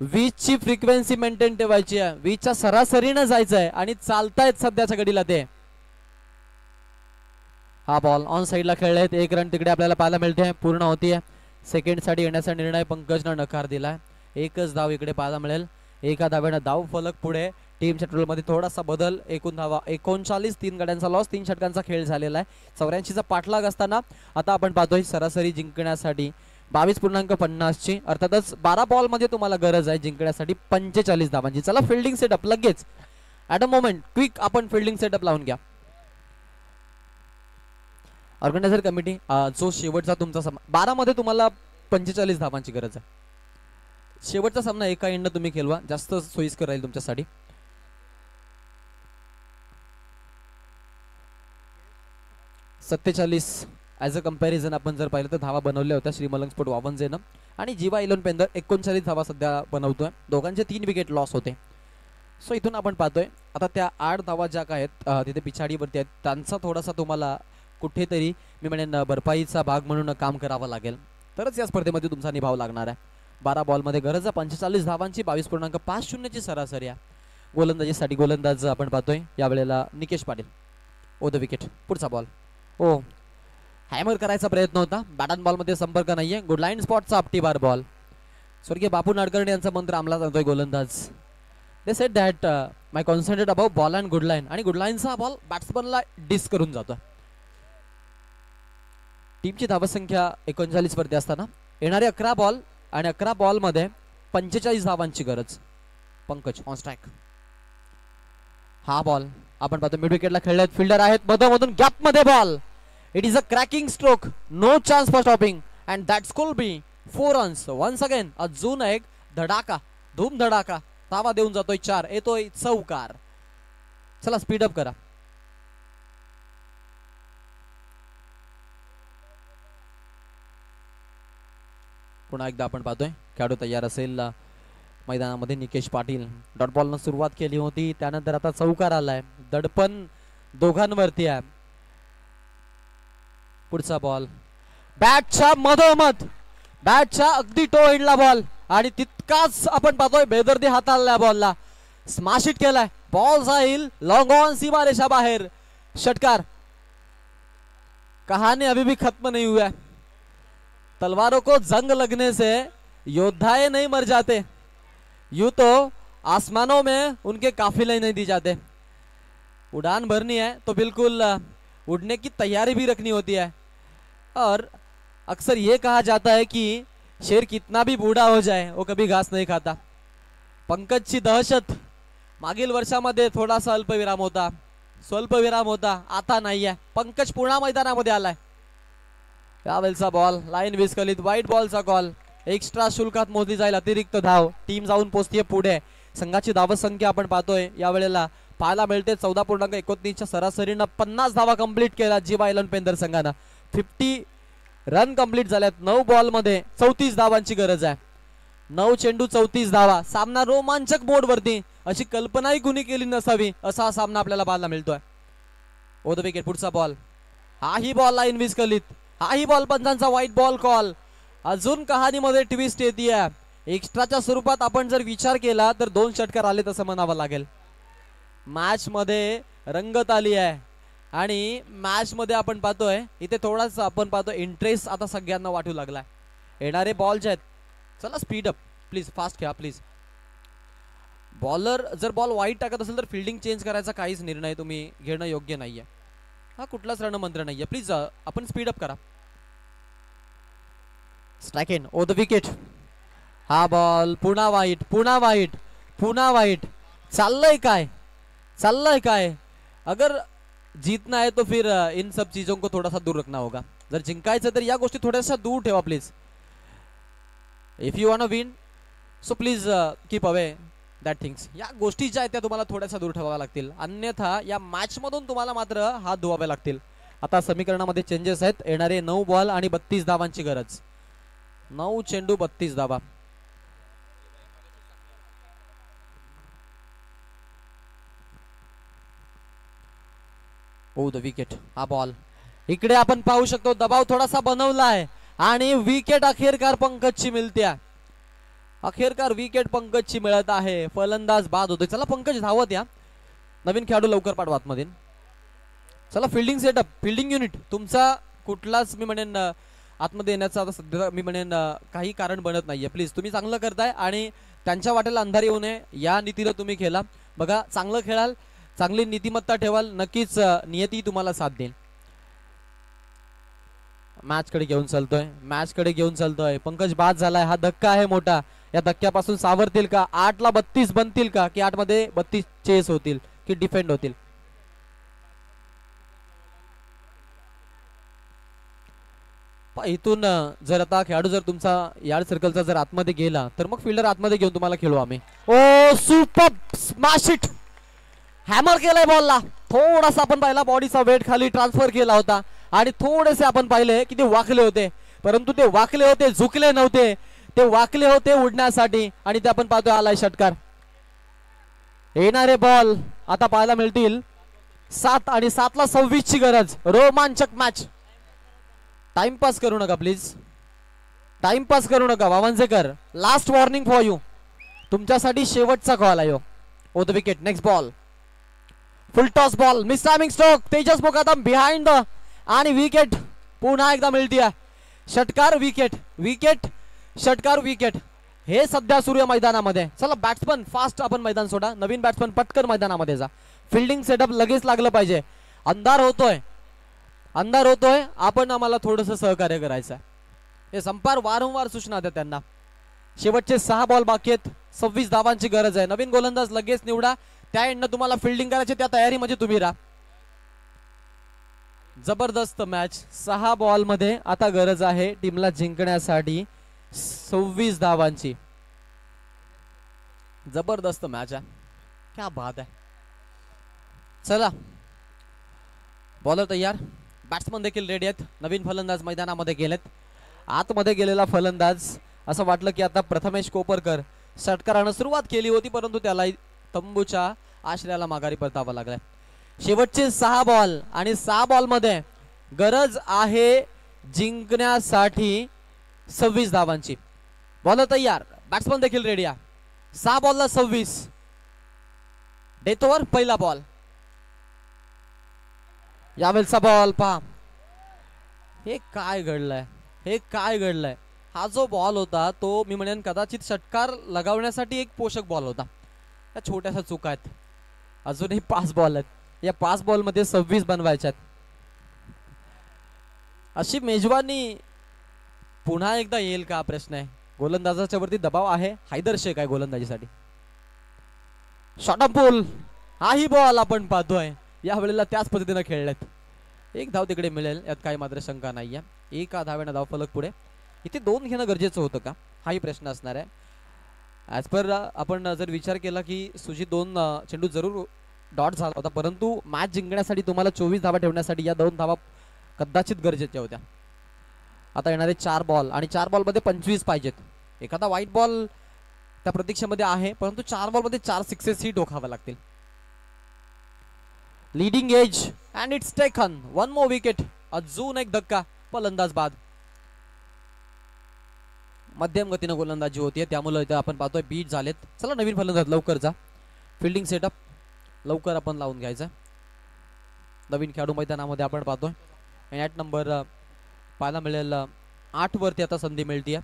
20 ची फ्रिक्वेन्सी मेंटेन ठेवायची आहे. 20 च्या सरासरीनं जायचंय आणि चालतायत सध्याच्या घडीला ते. हा बॉल ऑन साइडला खेळलेत. 1 रन तिकडे आपल्याला पाहायला मिळते. पूर्ण होतीये. सेकंड साठी येण्याचा निर्णय पंकजनं नकार दिलाय. एकच धाव इकडे पाहायला मिळेल. एका धावेनं धाव फलक पुढे. टीमच्या टोटलमध्ये थोडासा बदल. एकूण धावा 39. 3 गड्यांचा लॉस. 3 षटकांचा खेळ झालेला आहे. 84 चा पाठलाग असताना आता आपण पाहतोय सरासरी जिंकण्यासाठी 22.50 ची. अर्थातच 12 बॉल मध्ये तुम्हाला गरज आहे जिंकण्यासाठी 45 धावांची. चला फिल्डिंग सेटअप लगेच ऍट अ मोमेंट क्विक आपण फिल्डिंग सेटअप लावून घ्या. ऑर्गनायझर कमिटी जो शेवटचा तुमचा 12 मध्ये तुम्हाला 45 धावांची गरज आहे. शेवटचा सामना एका एंडनं तुम्ही खेळवा, जास्त सोयीस्कर राहील तुमच्यासाठी. सत्तेचाळीस ॲज अ कंपॅरिझन आपण जर पाहिलं तर धावा बनवल्या होत्या श्रीमलंग स्पोर्ट वावंजेनं आणि जीवा इलेवन पेंदर 39 धावा सध्या बनवतोय. दोघांचे 3 विकेट लॉस होते. सो इथून आपण पाहतोय आता त्या 8 धावा ज्या काय आहेत तिथे पिछाडीवरती आहेत त्यांचा थोडासा तुम्हाला कुठेतरी मी म्हणेन भरपाईचा भाग म्हणून काम करावं लागेल, तरच या स्पर्धेमध्ये तुमचा निभाव लागणार आहे. 12 बॉलमध्ये गरज आहे 45 धावांची. 22.50 ची सरासरी आहे. गोलंदाजीसाठी गोलंदाज आपण पाहतोय यावेळेला निकेश पाटील. ओ द विकेट. पुढचा बॉल. ओ हॅमर करायचा प्रयत्न होता. बॅट अँड बॉल मध्ये संपर्क नाहीये. गुड लाईन स्पॉटचा आपटी बार बॉल. स्वर्गीय बापू नाडकर्णी यांचा मंत्र अंमलात आणतोय गोलंदाज. They said that my concentrate about ball and good line. आणि गुड लाईनचा बॉल बॅट्समनला डिस करून जातो. टीमची धावसंख्या 39 वरती असताना येणारे 11 बॉल आणि 11 बॉल मध्ये 45 धावांची गरज. Pankaj on strike. हा बॉल आपण पाहतो मिड विकेटला खेळलेत. फिल्डर आहेत मधोमधून गॅप मध्ये ball. It is a cracking stroke. No chance for stopping and that's cool be 4 runs. Once again अजून एक धडाका, धूम धडाका. धावा देऊन जातोय 4. येतोय चौकार. चला स्पीड अप करा. पुन्हा एकदा आपण पाहतोय खेळाडू तयार असेल मैदानामध्ये. निकेश पाटील डॉट बॉलनं सुरुवात केली होती, त्यानंतर आता चौकार आलाय. दडपण दोघांवरती आहे. पुढचा बॉल बॅटच्या मधोमध, बॅटच्या अगदी टो एंडला बॉल आणि तितकाच आपण पाहतोय बेदर्दी हाताळल्या बॉलला. स्मॅश हिट केलाय. बॉल जाईल लॉंग ऑन सीमारेषा बाहेर. षटकार. कहानी अभी भी खत्म नहीं हुआ है. तलवारों को जंग लगने से योद्धाएं नहीं मर जाते, यूं तो आसमानों में उनके काफिले नहीं दी जाते. उड़ान भरनी है तो बिल्कुल उड़ने की तैयारी भी रखनी होती है. और अक्सर ये कहा जाता है कि शेर कितना भी बूढ़ा हो जाए वो कभी घास नहीं खाता. पंकजची दहशत मागील वर्षामध्ये थोडासा अल्पविराम होता, स्वल्पविराम होता, आता नाहीये. पंकज पुन्हा मैदानामध्ये आलाय. यावेळचा बॉल लाईन विस्कलित. व्हाईट बॉलचा कॉल. एक्स्ट्रा शुल्कात मोजली जाईल अतिरिक्त धाव. टीम जाऊन पोहोचतीये पुढे. संघाची धावसंख्या आपण पाहतोय यावेळेला पाहायला मिळते 14.29 च्या सरासरीनं 50 धावा कंप्लीट केला जीवा इलेवन पेंदर संघानं. 50 रन कंप्लीट झाल्यात. 9 बॉल मध्ये 34 धावांची गरज आहे. 9 चेंडू 34 धावा. सामना रोमांचक मोड वरती. अशी कल्पनाही कुणी केली नसावी असा सामना आपल्याला पाहायला मिळतोय. ओ द विकेट, पुढचा बॉल, हाही बॉल लाईन विस्कलित, हाही बॉल पंचांचा वाईट बॉल कॉल. अजून कहाणीमध्ये ट्विस्ट येते. एक्स्ट्राच्या स्वरूपात आपण जर विचार केला तर 2 षटकार आले तसं म्हणावं लागेल. मॅच मध्ये रंगत आली आहे आणि मॅच मध्ये आपण पाहतोय इथे थोडासा आपण पाहतोय इंटरेस्ट आता सगळ्यांना वाटू लागलाय. येणारे बॉल जे आहेत, चला स्पीड अप प्लीज, फास्ट खेळा प्लीज. बॉलर जर बॉल वाईट टाकत असेल तर फिल्डिंग चेंज करायचा काहीच निर्णय तुम्ही घेणं योग्य नाहीये. हा कुठलाच रणमंत्र नाहीये. प्लीज आपण स्पीड अप करा. Strike in, over the wicket. हा बॉल पुन्हा वाईट, पुन्हा वाईट, पुन्हा वाईट. चाललंय काय, चाललंय काय. अगर जीतना है तो फिर इन सब चीजों को थोड़ा सा दूर रखना होगा. जर जिंकायचं तर या गोष्टी थोड्याशा दूर ठेवा please. If you want win so please keep away that things. या गोष्टी ज्या आहेत त्या तुम्हाला थोड्याशा दूर ठेवाव्या लागतील, अन्यथा या मॅच मधून तुम्हाला मात्र हात धुवावे लागतील. आता समीकरणामध्ये चेंजेस आहेत. येणारे 9 बॉल आणि 32 धावांची गरज. 9 चेंडू 32 धावा. ओ द विकेट. हा बॉल इकडे आपण पाहू शकतो दबाव थोडासा बनवलाय आणि विकेट अखेरकार पंकजची मिळते. अखेरकार विकेट पंकजची मिळत आहे. फलंदाज बाद होतोय. चला पंकज धावत या. नवीन खेळाडू लवकर पाठवा आतमध्ये. चला फिल्डिंग सेटअप, फिल्डिंग युनिट तुमचा कुठलाच मी म्हणेन आतमध्ये येण्याचा आता सध्या मी म्हणेन काही कारण बनत नाहीये. प्लीज तुम्ही चांगलं करताय आणि त्यांच्या वाटेला अंधार येऊ नये या नीतीला तुम्ही खेळा. बघा चांगलं खेळाल, चांगली नीतिमत्ता ठेवाल, नक्कीच नियती तुम्हाला साथ देईल. मॅच कडे घेऊन चालतोय, मॅच कडे घेऊन चालतोय. पंकज बाद झालाय. हा धक्का आहे मोठा. या धक्क्यापासून सावरतील का? 8 ला 32 बनतील का की 8 मध्ये 32 चेस होतील की डिफेंड होतील? इथून जर आता खेळाडू जर तुमचा यार्ड सर्कलचा जर आतमध्ये गेला तर मग फिल्डर आतमध्ये घेऊन तुम्हाला खेळू आम्ही. ओ सुपर स्मॅश इट. हॅमर केलाय बॉलला. थोडासा आपण पाहिला बॉडीचा वेट खाली ट्रान्सफर केला होता आणि थोडेसे आपण पाहिले की ते वाकले होते, परंतु ते वाकले होते, झुकले नव्हते. ते वाकले होते उडण्यासाठी आणि ते आपण पाहतोय आलाय षटकार. येणारे बॉल आता पाहायला मिळतील 7 आणि 7 ला 26 ची गरज. रोमांचक मॅच. टाइमपास करू नका प्लीज, टाइमपास करू नका. Wavanjekar last warning for you. तुमच्यासाठी शेवटचा कॉल आहे. Over the wicket. Next ball full toss ball, miss timing stroke. Tejas Mukadam behind the आणि विकेट पुन्हा एकदा मिळते. षटकार विकेट, विकेट षटकार विकेट हे सध्या सुरू आहे मैदानामध्ये. चला बॅट्समन फास्ट आपण मैदान सोडा. नवीन बॅट्समन पटकन मैदानामध्ये जा. फिल्डिंग सेटअप लगेच लागलं पाहिजे. अंधार होतोय, अंधार होतोय. आपण आम्हाला थोडस सहकार्य करायचं आहे. हे संपार वारंवार सूचना द्या त्यांना. शेवटचे 6 बॉल बाकी आहेत. 26 धावांची गरज आहे. नवीन गोलंदाज लगेच निवडा. त्या एंडनं तुम्हाला फिल्डिंग करायची, त्या तयारीमध्ये तुम्ही राहा. जबरदस्त मॅच. 6 बॉल मध्ये आता गरज आहे टीमला जिंकण्यासाठी 26 धावांची. जबरदस्त मॅच आहे. क्या बात आहे. चला बॉलर तयार, बॅट्समन देखील रेडी आहेत. नवीन फलंदाज मैदानामध्ये गेलेत. आतमध्ये गेलेला फलंदाज असं वाटलं की आता प्रथमेश कोपरकर षटकारानं सुरुवात केली होती, परंतु त्याला तंबूच्या आश्रयाला माघारी परतावं लागलंय. शेवटचे 6 बॉल आणि 6 बॉल मध्ये गरज आहे जिंकण्यासाठी 26 धावांची. बॉलर तयार, बॅट्समन देखील रेडी आहे. 6 बॉलला 26. डेथ ओव्हर पहिला बॉल. यावेळचा बॉल पहा. हे काय घडलंय, हे काय घडलंय. हा जो बॉल होता तो मी म्हणेन कदाचित षटकार लगावण्यासाठी एक पोषक बॉल होता. या छोट्याशा चुका आहेत. अजूनही 5 बॉल आहेत. या 5 बॉल मध्ये 26 बनवायच्यात. अशी मेजवानी पुन्हा एकदा येईल का प्रश्न आहे. गोलंदाजाच्या वरती दबाव आहे. हैदर शेख आहे गोलंदाजीसाठी. शॉर्ट ऑन पूल. हाही बॉल आपण पाहतोय या वेळेला त्याच पद्धतीने खेळलेत. 1 धाव तिकडे मिळेल यात काही मात्र शंका नाहीये. 1 धावेनं धाव फलक पुढे. इथे 2 घेणं गरजेचं होतं का, हाही प्रश्न असणार आहे. ॲज पर आपण जर विचार केला की सुजित 2 चेंडू जरूर डॉट झाला होता, परंतु मॅच जिंकण्यासाठी तुम्हाला 24 धावा ठेवण्यासाठी या 2 धावा कदाचित गरजेच्या होत्या. आता येणारे 4 बॉल आणि 4 बॉल मध्ये 25 पाहिजेत. एखादा वाईट बॉल त्या प्रतीक्षेमध्ये आहे, परंतु 4 बॉलमध्ये 4 सिक्सेस ही ठोकाव्या लागतील. Leading edge and it's taken. 1 more wicket. अजून एक धक्का. फलंदाज बाद. मध्यम गतीनं गोलंदाजी होतीये, त्यामुळे इथं आपण पाहतोय बीट झालेत. चला नवीन फलंदाज लवकर जा. फिल्डिंग सेटअप लवकर आपण लावून घ्यायचं. नवीन खेळाडू मैदानामध्ये आपण पाहतोय. मॅच नंबर पाहायला मिळेल 8 वरती आता संधी मिळतीये.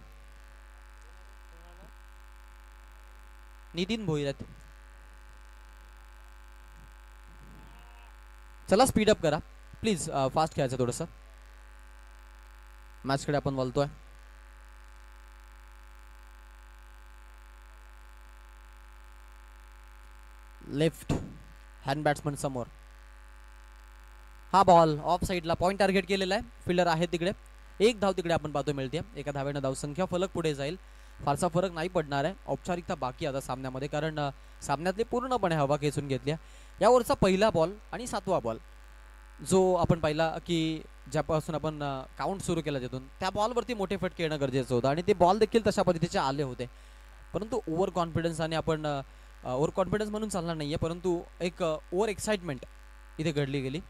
नितीन भोईर आहेत. चला स्पीडअप करा प्लीज. फास्ट खेळायचं थोडंसं. मॅचकडे आपण वळतोय. लेफ्ट हँड बॅट्समन समोर. हा बॉल ऑफ साइडला पॉइंट टार्गेट केलेला आहे. फिल्डर आहे तिकडे. एक धाव तिकडे आपण पाहतो मिळते. एका धावेनं धावसंख्या फलक पुढे जाईल. फारसा फरक नाही पडणार आहे. औपचारिकता बाकी आता सामन्यामध्ये, कारण सामन्यातली पूर्णपणे हवा खेचून घेतली. यावरचा पहिला बॉल आणि 7वा बॉल जो आपण पाहिला की ज्यापासून आपण काउंट सुरू केला तिथून, त्या बॉलवरती मोठे फटके येणं गरजेचं होतं आणि ते बॉल देखील तशा पद्धतीचे आले होते. परंतु ओव्हर कॉन्फिडन्स आपण ओव्हर कॉन्फिडन्स म्हणून चालणार नाहीये, परंतु एक ओव्हर एक्साइटमेंट इथे घडली गेली.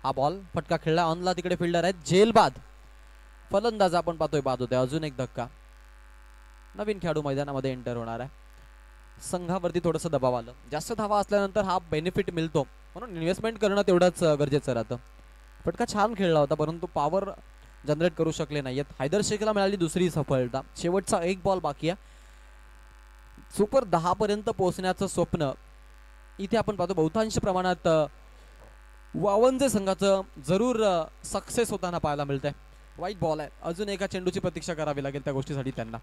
हा बॉल फटका खेळला ऑनला. तिकडे फिल्डर आहेत. जेल बाद. फलंदाज आपण पाहतोय बाद होते. अजून एक धक्का. नवीन खेळाडू मैदानामध्ये एंटर होणार आहे. संघावरती थोडंसं दबाव आलं. जास्त धावा असल्यानंतर हा बेनिफिट मिळतो, म्हणून इन्व्हेस्टमेंट करणं तेवढंच गरजेचं राहतं. फटका छान खेळला होता, परंतु पॉवर जनरेट करू शकले नाहीयेत. हैदर शेखला मिळाली दुसरी सफलता. शेवटचा एक बॉल बाकी आहे. सुपर 10 पर्यंत पोहोचण्याचं स्वप्न इथे आपण पाहतो बहुतांश प्रमाणात वावंजे संघाचं जरूर सक्सेस होताना पाहायला मिळतंय. वाईट बॉल आहे. अजून एका चेंडूची प्रतीक्षा करावी लागेल त्या गोष्टीसाठी त्यांना.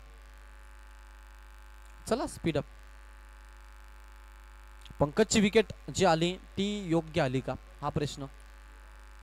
चला स्पीडअप. पंकजची विकेट जी आली ती योग्य आली का हा प्रश्न.